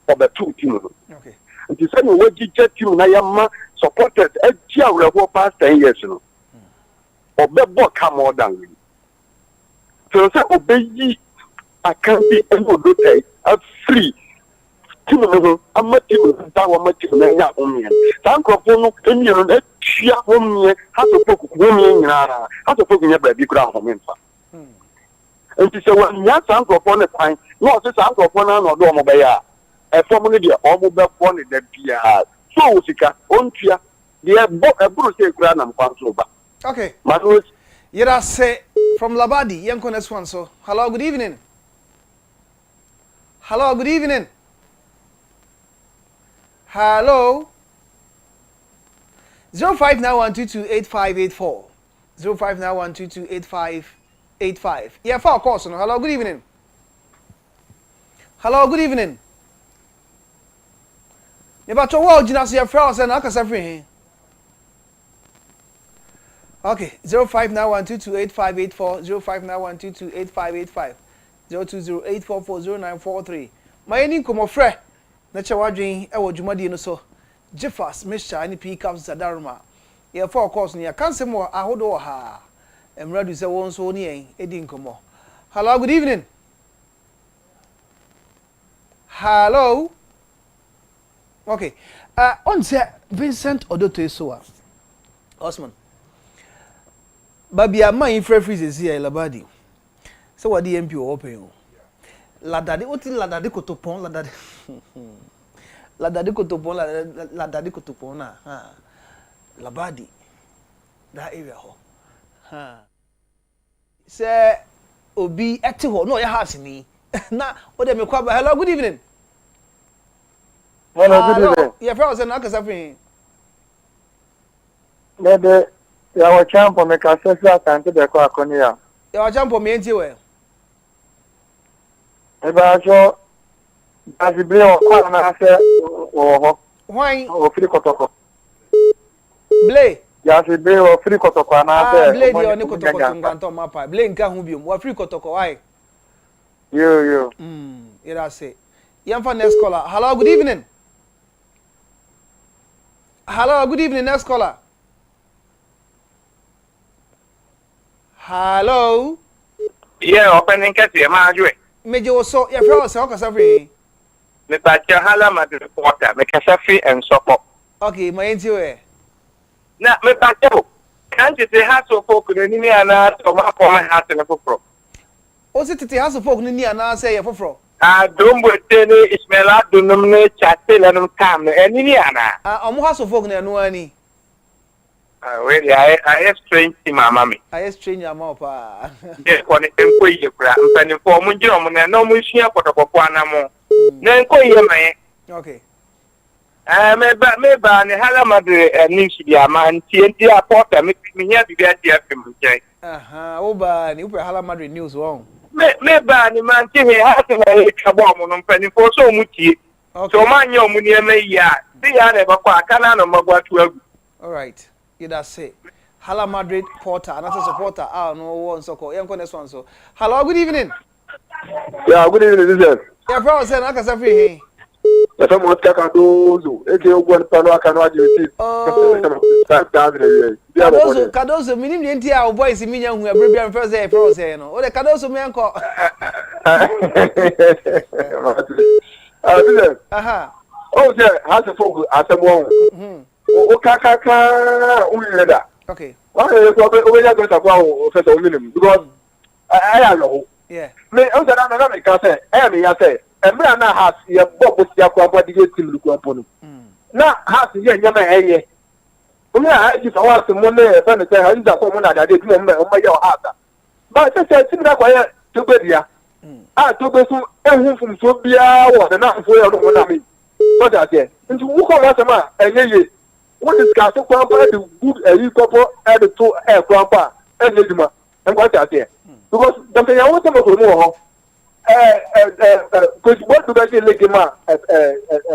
Or the two Timuno. Okay. And the same way you get Timunayama supported a year over past 10 years. Or the book come more than we. So, obey. I can't be able to take a free. I'm not even that one much in the woman. Thank you for you know, she woman has to put women has to put in a baby ground home. And she said, when you thank you for the time, no, this uncle for none or do mobile. A family, the mobile phone in the PR. So, Sika, on Tia, the Bruce Grand and Pansoba. Okay. Manuel, Yera say from Labadi, young Cones one. So, hello, good evening. Hello, good evening. Hello. 0591228584. 0591228585. Yeah, for course. Hello, good evening. Hello, good evening. Never to world, you know, your friends and Akasa free. Okay, 0591228584. 0591228585. 0208440943. My name komo frɛ na che wadwen e wo dwumadi no so Jeffers Mr. ani P Caps Zadarma ye for course ne kansem wo ahodo wo ha emradu se won so ne en edi nkomo. Hello, good evening. Hello. Okay. On say Vincent Odoto Soa Osman Babia man free freezes here Labadi. So what the MP open? Ladade, what is ladade kotopon? Ladade kotopon, ladade kotopona. Labadi, that area ho. Say obi etiho no your house ni. Na what dem kwa. Hello, good evening. Hello, good evening. Your friend was na kasa free. Maybe ya wa champo me ka sesa kante de kwa konia. Ya wa champo me enti we. Ebajo Azibio kwa na se oho. Why? O free kotoko. Blay. Ya Azibio free kotoko na se. Blay di oni kotoko tunganto mapa. Blay nka hu biom. Wa free kotoko why? Yo. Ira say. Yamfa next caller. Hello, good evening. Hello, good evening, next caller. Hello. Yeah, opening kati ma ajwe. Meje so ya fẹ́ ose o kasa free. Me pa cha hala ma the reporter, me kasa free and support. Okay, my enti we. Na me pa cha Can't you say has of folk in any other of my hat and a fofro? O se tete has of folk ni ana say foforo. Don't wait any Ismaila do nominate chattel and come any ana. Omo has of folk na no ani. Really, I have strange to my mammy. I have strange amount pa. Yes, when it employ you, I'm penning for Munjum and no Mushia for the Papuanamo. Then call you, man. Okay. Maybe Hala Madre and Ninshia man, TNT Porter, make me here to get the FM. Oba, you Hala Madrid news wrong. Maybe man, Timmy has a cabom on penning for so much. So, man, your money may ya. See, I never quite can I know what to. All right. You that say Hala Madrid Porter, another supporter. No one so called. Young next one so. Hello, good evening. Yeah, good evening, this is. Yeah, bro, say I can free. Yes, I'm going to Cardozo. If you want to know, I can watch you. Cardozo, minimum the our boys in Minya who are Brilliant first day, pro say, no. Oh, the Cardozo man call. Oh, yeah, has a focus as a woman. O kaka umileda. Okay. Why you go to go first of minimum because I know. Yeah. Me o da na me ka say me ya say e me na has ye bobo sia kwa kwa dige team lu kwa pono. Na has ye nya me eye. O me ha ji so wa se mo na e fa ne say ha nda ko mo na da de ti mo me o ma ye o ha. Ba say team na kwa ye to be dia. To be so ehun fun so bia wo na fo ye no na me. So that ye. Nti wo ko wa se ma enye what is gas to the good you couple at the two air grandpa and the and what out there because the thing I want to know because what do I say like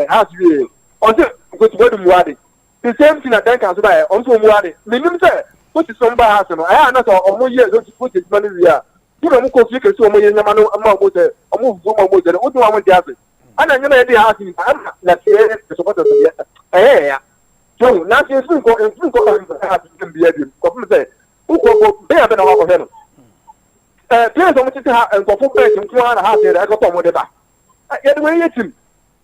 has you until because what do you want the same thing that I can say also want it minimum say what is somebody has no I not on years what is money here you know ko fi ke so mo yen ma no ma mo te o mo fu mo mo te o do wa mo ti ase ana nyama e dey house ni am na tie support to ya so now she's been going to have to be a good couple of days. Who go there? I've been over him. Players on which and go for players in 2.5 years. I got on with the back. Yet the way you team,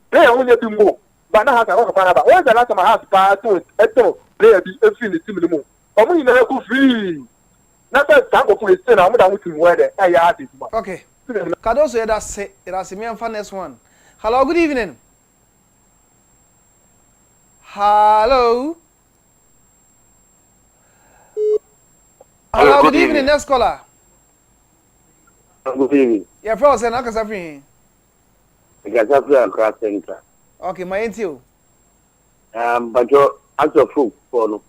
they only do more. But now I have to find out. When's the last time I have to pass to it? They are the team the more. Or we never go free. Not that tango for his sin. I'm not with him where I had it. Okay. Cardoso, that's it. That's me and next one. Hello, good evening. Hello. Hello, good evening, next caller. Good evening. Yeah, bro, say naka safi. Across center. Okay, my intio. But you answer food for no.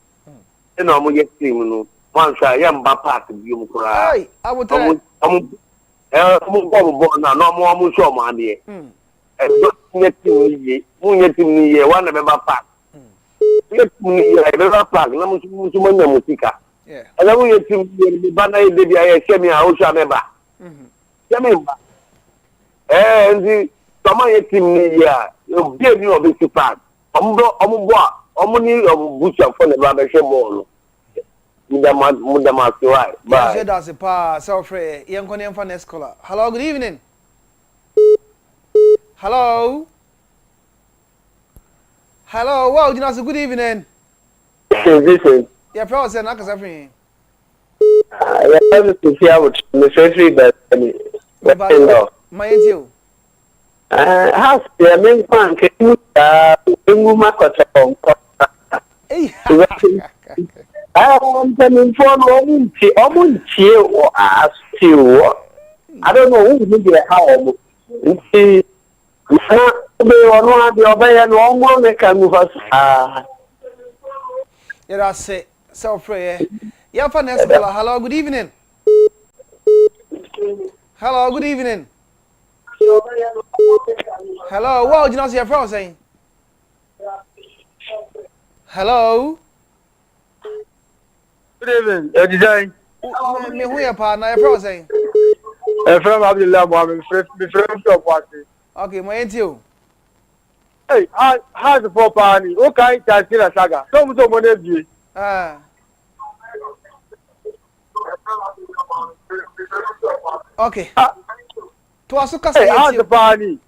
You know, I'm get team no. One try yam ba park you kura. Hey, I will tell you. I'm no more show man here. Net team ye, one member park. Let me never plug. No much musica. Yeah. And then we to banner baby. I send me a Osha member. And the Tamay team here, you gave you a big part. Omni of Butcher for the rubber ball. Mudama, right. But that's a pa, so free. Young Conian for next caller. Hello, good evening. Hello. Hello, wow, you know, good evening. Listen. Yeah, probably say naka safi. I have to see how necessary that my intio. House the main fan can you I want to inform or ask you. I don't know who will how. Yeah, that's it. So prayer. Yeah, for next caller. Hello, good evening. Hello, good evening. Hello, wow, you know see your friend saying? Hello. Good evening. Design. Me who your partner? Your friend saying? From Abdullah Mohammed. My friend from party. Okay, my intio. Hey, how's the poor party? Okay, that's still a saga. Come to money. Okay. To also cast how's the party?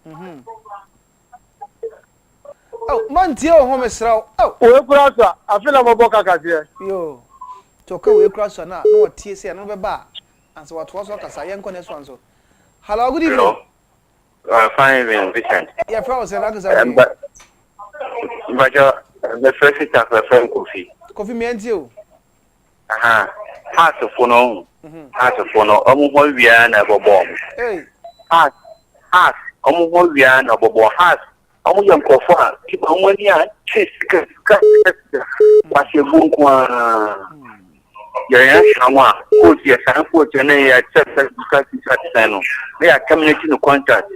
Oh, man, dear, home is raw. Oh, we put out. I feel I'm a boca here. Yo. to ka we cross na no tie say no be ba and so what was kasa yen ko next one so hello good evening. Fine evening, Vincent. Yeah, from say that kasa But the first is a friend Kofi me anti o. Heart of no. Heart of no. Omo we are na bobo. Hey. Heart. Omo we are na bobo. Heart. Omo yam kofo a. Omo ni a chase ka. Ba se fun kwa. Ya shama. Coach ya san coach na ya chase ka no. They are community no contact.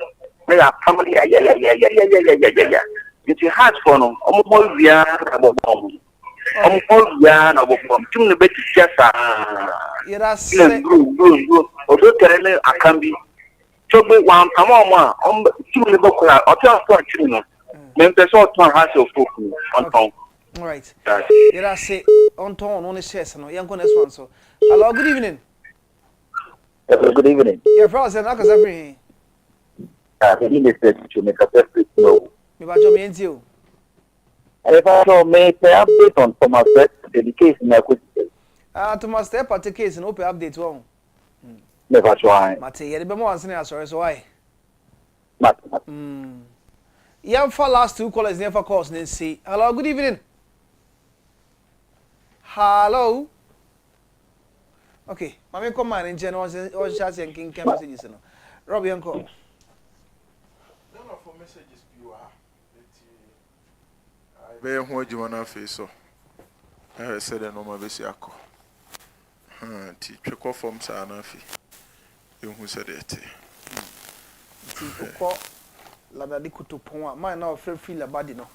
They are family. Yeah. It's hard for no. Omo we are na bobo. Ya na bobo. Tim no beti siasa. Yera se. Odo terele akambi. Chobe wan amama tim no bokura. Oto afọ tim no. Mempeso oto ha se ofoku on. All right. Yera se on ton on the shares no. Yanko next one so. Hello, good evening. Good evening. Yeah, from say na kasa free. Me need to make a perfect no. Me ba jo me anti o. If I saw make update on Thomas dedication na ku. Thomas step at the case no open update one. Never try. Mate yere be mo answer sorry so why? Mate. Yam for last two callers never calls Nancy. Hello, good evening. Hello. Okay, mama come man in general or chat and king messages no. Robbie uncle. None of our messages you are. Be ho adwuma na afi so. Said no ma besi akọ. Ti twekọ form sa na afi. Ehu said it. Ti ukọ lada di kutopon a man na free la body no.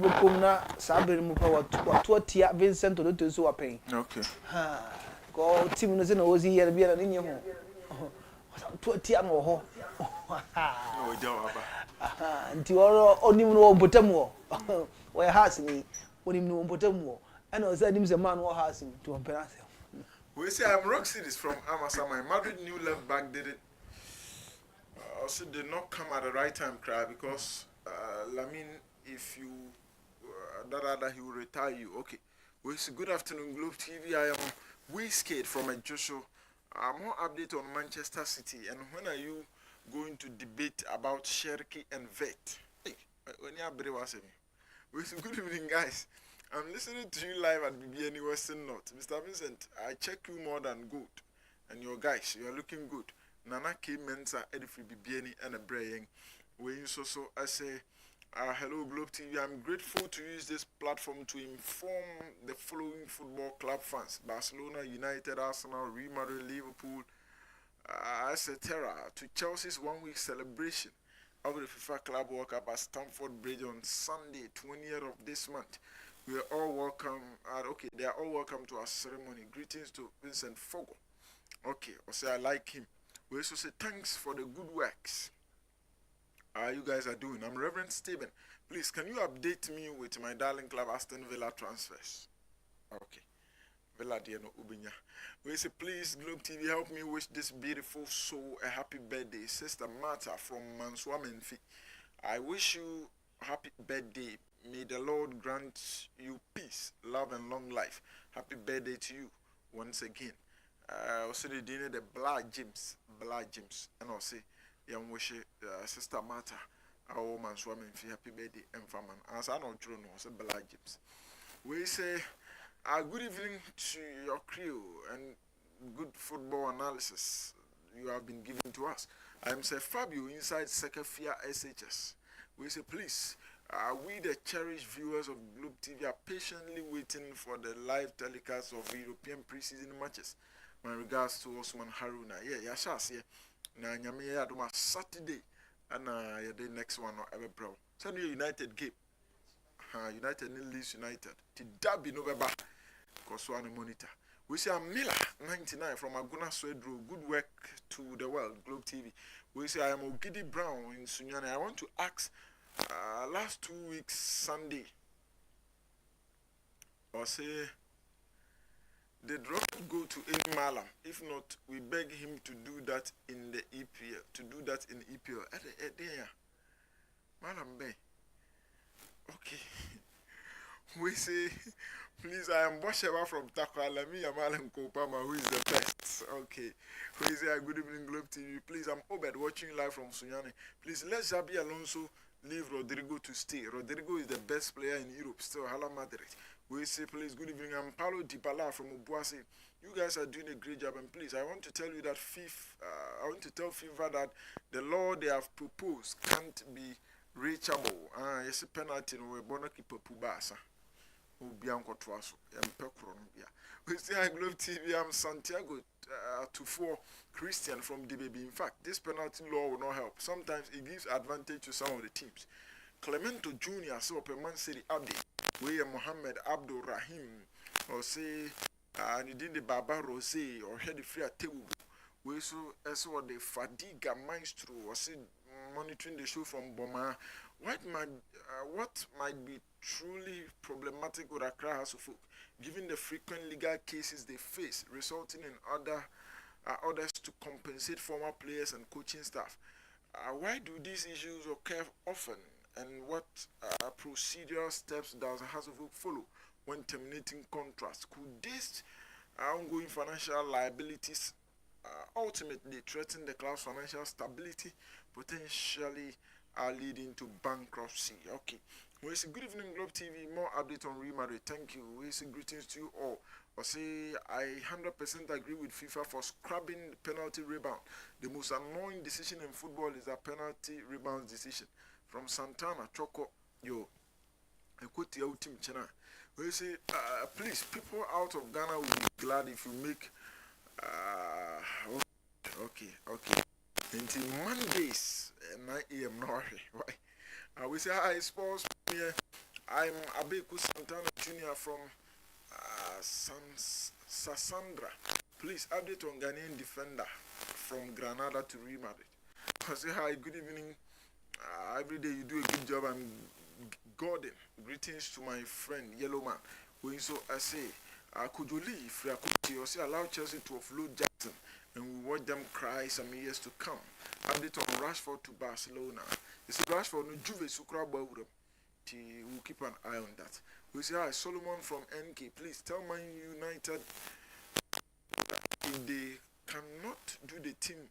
Bo kom na sa bere mu pa wato tia Vincent Odoto so wapen. Okay. Go team no se na ozi here bia na nye ho. To tia no ho. No jawa ba. Nti oro onim no botam wo. We has ni onim no botam wo. And also nim se man wo has ni to ompena se. We say I'm rock series from Amasa. My Madrid new left back did it. Also did not come at the right time, cry because Lamine, if you that he will retire you. Okay. We say good afternoon, Globe TV. I am Whiskey from a Joshua. More update on Manchester City. And when are you going to debate about Cherki and Vet? Hey, when you are brave, we say good evening, guys. I'm listening to you live at BBN Western North. Mr. Vincent, I check you more than good. And your guys, you are looking good. Nana K. Mensa, Edifi BBN and a Braying. When so I say, hello Globe TV. I'm grateful to use this platform to inform the following football club fans: Barcelona, United, Arsenal, Real Madrid, Liverpool, etc. to Chelsea's 1 week celebration of the FIFA Club World Cup at Stamford Bridge on Sunday, 20th of this month. We are all welcome. They are all welcome to our ceremony. Greetings to Vincent Forgor. Okay, or say I like him. We also say thanks for the good works you guys are doing. I'm Reverend Stephen. Please, can you update me with my darling club Aston Villa transfers? Okay. Villa Diano Ubinya. We say please, Globe TV, help me wish this beautiful soul a happy birthday. Sister Martha from Manswa Menfi. I wish you a happy birthday. May the Lord grant you peace, love, and long life. Happy birthday to you once again. Also the dinner the Black James, and I'll say young wish Sister Martha, our woman swimming for happy birthday and famine. As I know, John was a Black James. We say good evening to your crew and good football analysis you have been giving to us. I'm Sir Fabio inside Sekefia SHS. We say please. We, the cherished viewers of Globe TV, are patiently waiting for the live telecast of European preseason matches. My regards to Osman Haruna. Yeah, shall see. Na nyame ya do Saturday and the next one or ever bro. Send you United game. United Leeds United. The derby November. Cause one monitor. We say Miller 99 from Aguna Swedro. Good work to the world, Globe TV. We say I am Ogidi Brown in Sunyane. I want to ask last 2 weeks Sunday or say did Rocket go to any Malam? If not, we beg him to do that in the EPL. Malam Bay. Okay. We say, please, I am Bosheba from Takwala, me, Alan Kopama, who is the best. Okay. We say, good evening, Globe TV. Please, I'm Obed watching live from Sunyani. Please, let Xabi Alonso leave Rodrigo to stay. Rodrigo is the best player in Europe, still, Hala Madrid. We say, please, good evening. I'm Paulo Dybala from Obuasi. You guys are doing a great job, and please, I want to tell you that I want to tell FIFA that the law they have proposed can't be reachable. It's a penalty no we bono keeper pubasa. Ubianko Twaso, Pekron. We say I Globe TV, I'm Santiago to 4 Christian from DBB. In fact, this penalty law will not help. Sometimes it gives advantage to some of the teams. Clemento Jr. so per Man City update. We Mohammed Abdul Rahim or say and did the Baba Rose or head the free at table. We saw the Fadiga Maestro was monitoring the show from Boma. What might be truly problematic with Accra House of Folk, given the frequent legal cases they face, resulting in orders to compensate former players and coaching staff. Why do these issues occur often, and what procedural steps does House of Folk follow when terminating contracts? Could these ongoing financial liabilities ultimately threaten the club's financial stability, potentially leading to bankruptcy? Okay. We say good evening, Globe TV. More update on Real Madrid. Thank you. We say greetings to you all. I say I 100% agree with FIFA for scrubbing the penalty rebound. The most annoying decision in football is a penalty rebound decision. From Santana, Choco, yo. I quote your team channel. We say, please, people out of Ghana will be glad if you make. Okay. Until Mondays, 9 a.m. Why? We say hi, sports. I'm Abeku Santana Jr. from Sassandra. Please update on Ghanaian defender from Granada to Real Madrid. I say hi, good evening. Every day you do a good job. I'm Gordon. Greetings to my friend Yellow Man. When so I say, could you leave? You say allow Chelsea to offload Jackson, and we watch them cry some years to come. Update on Rashford to Barcelona. You see Rashford no Juve Sukra Bawuram. We'll keep an eye on that. We say hi, Solomon from NK. Please tell Man United if they cannot do the team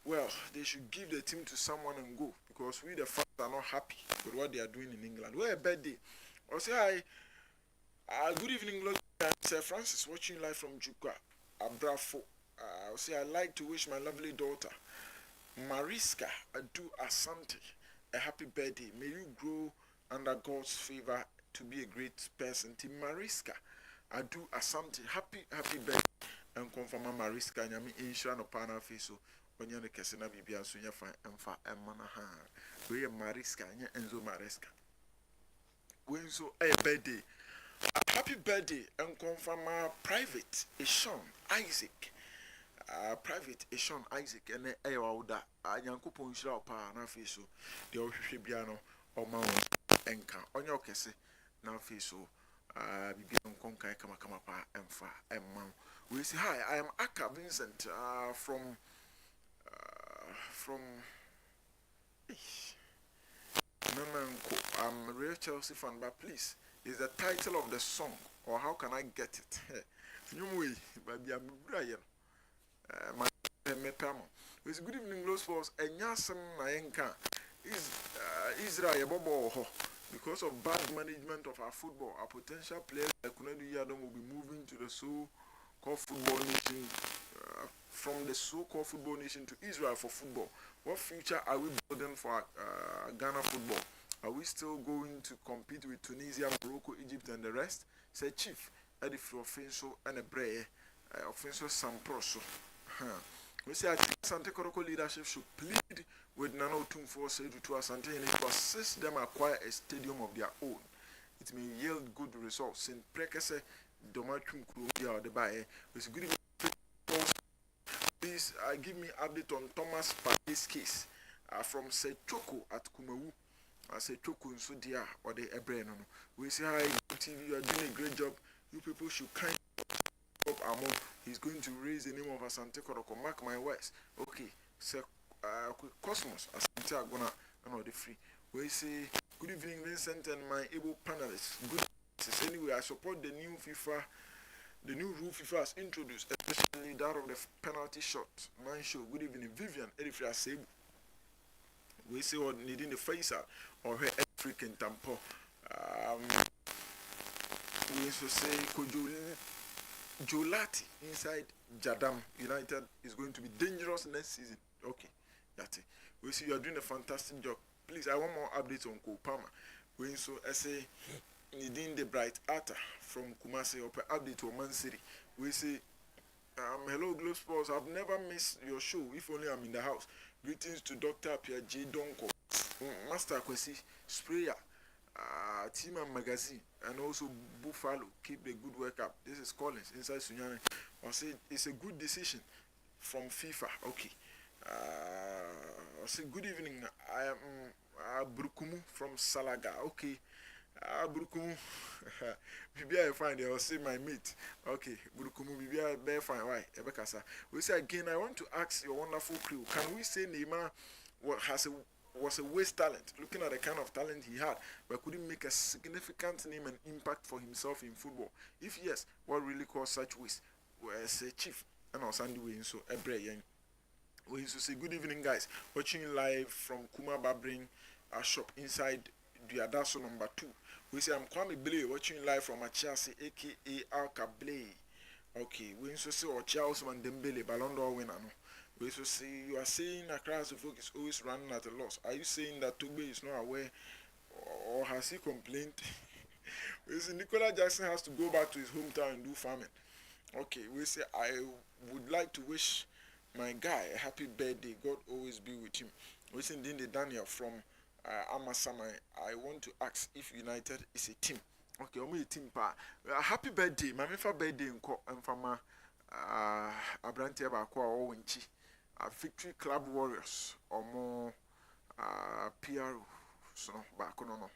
well, they should give the team to someone and go, because we the fans are not happy with what they are doing in England. We're a bad day. I say hi, good evening, Lord. Sir Francis watching live from Juka, Abrafo. I say I like to wish my lovely daughter Mariska Adu Asante a happy birthday. May you grow under God's favor to be a great person. Team Mariska Adu Asante, happy birthday. And confirm Mariska nyame insha no pana feso. Onye ne kese na bibia so nya fa emfa emana ha. We Mariska nya Enzo Mariska. When so a birthday. Happy birthday and confirm private Eshon Isaac. Private Eshon Isaac and Eoda Yankupon Shra pa na feso. The Oshibiano or Mount Enka. On your kese na feso. Bibian Konkai Kama Emfa Emma. We say hi, I am Aka Vincent from Nananko. I'm a real Chelsea fan, but please, is the title of the song, or how can I get it? New way, baby, I'm Brian. My Metamo. It's good evening, Los Sports, and Yasan Nayenka is Israel Bobo. Because of bad management of our football, our potential players like Kunedu Yadom will be moving to the so-called football nation, from the so-called football nation to Israel for football. What future are we building for Ghana football? Are we still going to compete with Tunisia, Morocco, Egypt, and the rest? Say Chief, Eddie Offenso and a Bray, Offenso Samproso. We say I think Asante Koroko leadership should plead with Nano Tumfo Sedu to Asante to assist them acquire a stadium of their own. It may yield good results. In Prekese, Domatum Kruya or the Baye. With good. Please give me update on Thomas Partey's case from Sechoko at Kumawu. Sechoko in Sudia or the Ebreno. We say hi TV, you are doing a great job. You people should kind of Amo. He's going to raise the name of Asante Koroko. Mark my words. Okay, so Cosmos Asante Agona and all the free. We say Good evening, Vincent and my able panelists. Good anyway, I support the new rule FIFA has introduced, especially that of the penalty shot. Man show. Good evening, Vivian Erifra Sebu. We say what needing the face or her African tampo. We also say Jolati inside Jadam United is going to be dangerous next season. Okay, that's it. We see you are doing a fantastic job. Please, I want more updates on Kopama. We also say needing the bright Arthur from Kumasi or update on Man City. We say hello Globe Sports. I've never missed your show if only I'm in the house. Greetings to Dr. Pierre J. Donko, Master Kwesi, Sprayer, Team and Magazine, and also Buffalo. Keep the good work up. This is Collins inside Sunyane. I say it's a good decision from FIFA. Okay. I say good evening. I am Brukumu from Salaga. Okay. Brukumu. Maybe I find it. I'll say my mate. Okay. Brukumu. Maybe I bear fine. Why? Ebekasa. We say again, I want to ask your wonderful crew. Can we say Neymar was a waste talent? Looking at the kind of talent he had, but couldn't make a significant name and impact for himself in football. If yes, what really caused such waste? Well, say Chief and our Sandy Way so Ebre. We used to say good evening, guys. Watching live from Kuma Babring shop inside Duadaso number 2. We say I'm Kwame Blay watching live from Achiasi, aka Alka Blay. Okay, we used to say Ochiaos Mandembele Ballon d'Or winner. No? We used to say you are saying Accra Folk is always running at a loss. Are you saying that Tugbe is not aware or has he complained? We say Nicola Jackson has to go back to his hometown and do farming. Okay, we say I would like to wish my guy a happy birthday. God always be with him. Listen, Dinde Daniel from Amasama. I want to ask if United is a team. Okay, I'm a team pa. Happy birthday. My birthday and from Abrante Bakwa or Winchi. Victory Club Warriors or more PRO. So back on no.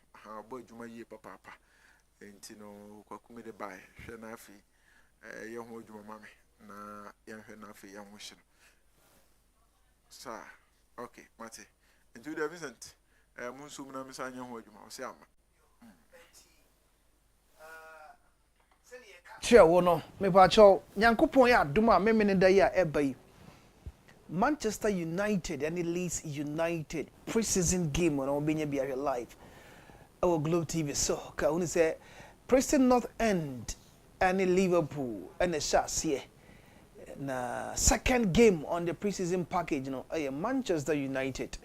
Boy Juma ye papa. And you know, Kwakume de Bay. Shenafi. Young Juma Mammy. Na young Henafi young wishing. Sir, okay, Mate. And to the Vincent, Munsumna Missanya Hojuma, Siama. Sure, wono, me pacho, Yankupon ya, Duma, Memenida ya, Ebay. Manchester United and Leeds United pre-season game on Obenya be live. Our Globe TV, so, can only say, Preston North End and Liverpool and the shots here. Na second game on the preseason package, Manchester United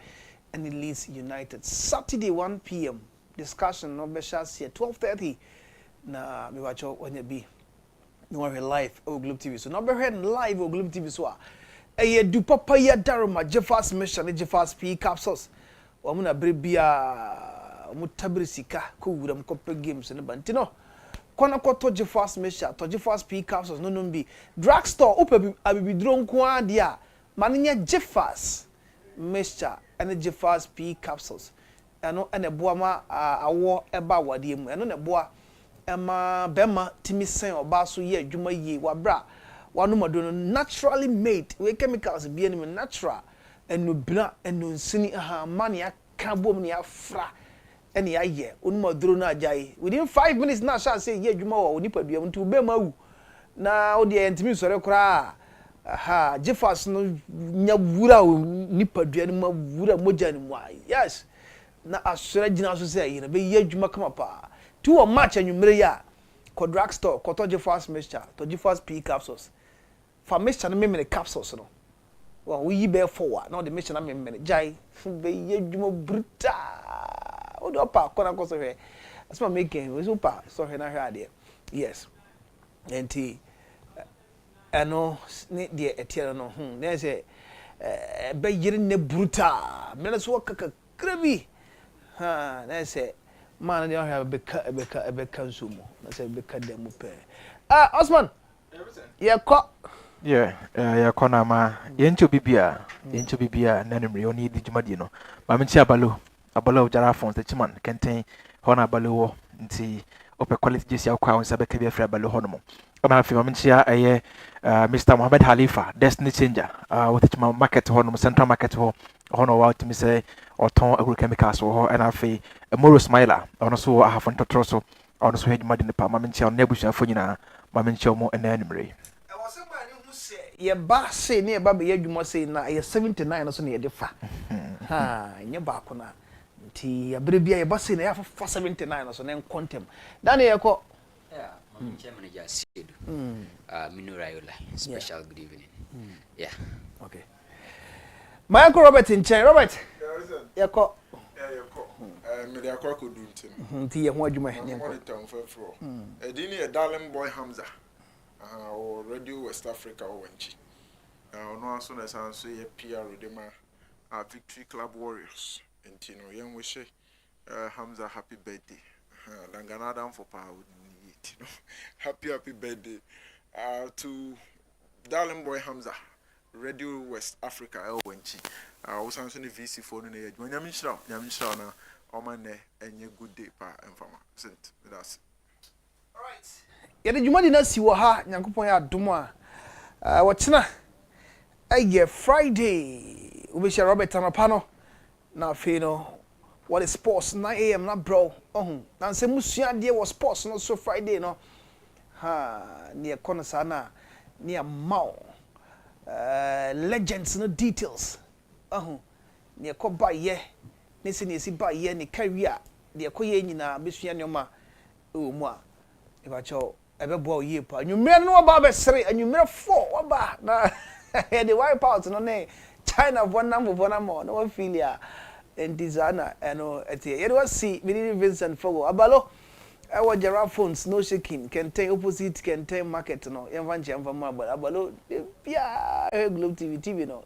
and the Leeds United. Saturday 1 p.m. discussion no be shots here 12:30. Na me watch when it be no live o Globe TV. So no be heard live o Globe TV so du papa ya daroma Jeffers mission Jeffers P capsules. Wa mu na brebia mu tabrisika ko wuram ko games ne bantino. Kwana to Jeffers Mesha, to Jeffers P capsules, no be drugstore, open abibidron kwa dia, maninya Jeffers Mesha, and Jeffers P capsules. And a boama awo eba wadiemu, and a boa Emma Bema Timisen or Basu ye, Juma ye, wabra, one no naturally made, where chemicals be any natural, and no bla and no sini mania, carbomnia fra. Any year, unmo drona jai. Within 5 minutes now, shall say, ye, Juma or Nipper be able to be mau. Now, the intimate sorrow cry. Aha, Jeffers no Nyabura Nipper Janima Wura Mojan. Why, yes. Now, as Sergeant say, in a be ye, Juma come up. 2 a match and you maria. Quadrack store, Coto Jeffers Mesha, to Jeffers P capsules. For Mesha and many capsules, no. Well, we bear forward, not the mission I mean, Jai, be ye, Juma Bruta. Odo pa kona ko so hwe asma making we super so hwe na hwe ade yes enti eno ne de etiere no na say be yiri ne brutal me so kaka krabi ha na say man de hwe be kansumo na say be kadam pe Osman yeah ko yeah kona ma yencho bibia nanumre oni di jumadi no ma me chi abalo jara phones the chiman kenten hona abalo nti ope quality jesi akwa won sabe kabia fra abalo hono mo ona afi ma menchia Mr. Mohammed Halifa Destiny Changer with the market hono central market ho ɔno wa tumi sɛ ɔtɔn agro chemicals wɔ hɔ ɛna afei Moro Smiler ɔno so wɔ ahafo ntɔtɔrɔ so ɔno so hɛ dwuma de ne pa maame nkyɛn ɔno ne abusuafo nyinaa maame nkyɛn mo ɛna anumere yɛba sei ne yɛba bɛyɛ adwuma sei na ɛyɛ 79 no so ne yɛde fa nyɛ baako na nti abere bia yɛba sei na yɛafafa 79 no so ne nkɔntɛm da ne yɛkɔ Chairman Jasidu, Minu Rayola, special good evening. Yeah. Okay. Michael Robert in chair. Robert. Yako. Me dey akwa kodu ntin. Nti ye ho adwuma ne ko. Town for. Edini e darling boy Hamza. Or Radio West Africa o wanchi. No aso na san so ye PR Redema Victory Club Warriors. Nti no yen we hye Hamza happy birthday. Langana down for power. You know, happy birthday to darling boy Hamza, Radio West Africa, Elwenchi. Also, VC phone in the age. When Yamisha na Omane, and good day, pa and farmer. Sent with us. All right. Yeah, the Jumadi Nasi Waha, Yankupoya Duma. What's na? Friday. We shall Robert Tamapano. Now, Fino. What is sports 9 a.m. na bro na se musua de was sports no so Friday no near kono sana near mau legends no details near ko ba ye ne se ne si ba ye ne career de ko ye nyina besua nyoma mu a e ba cho e be bo ye pa anwumere no ba be sere anwumere 4 ba na the wipe out no ne China bonam no feel ya and designer and it was see we Vincent Forgor abalo our giraffe phones no shaking can take opposite can take market no evanche amfama abalo yeah Globe TV no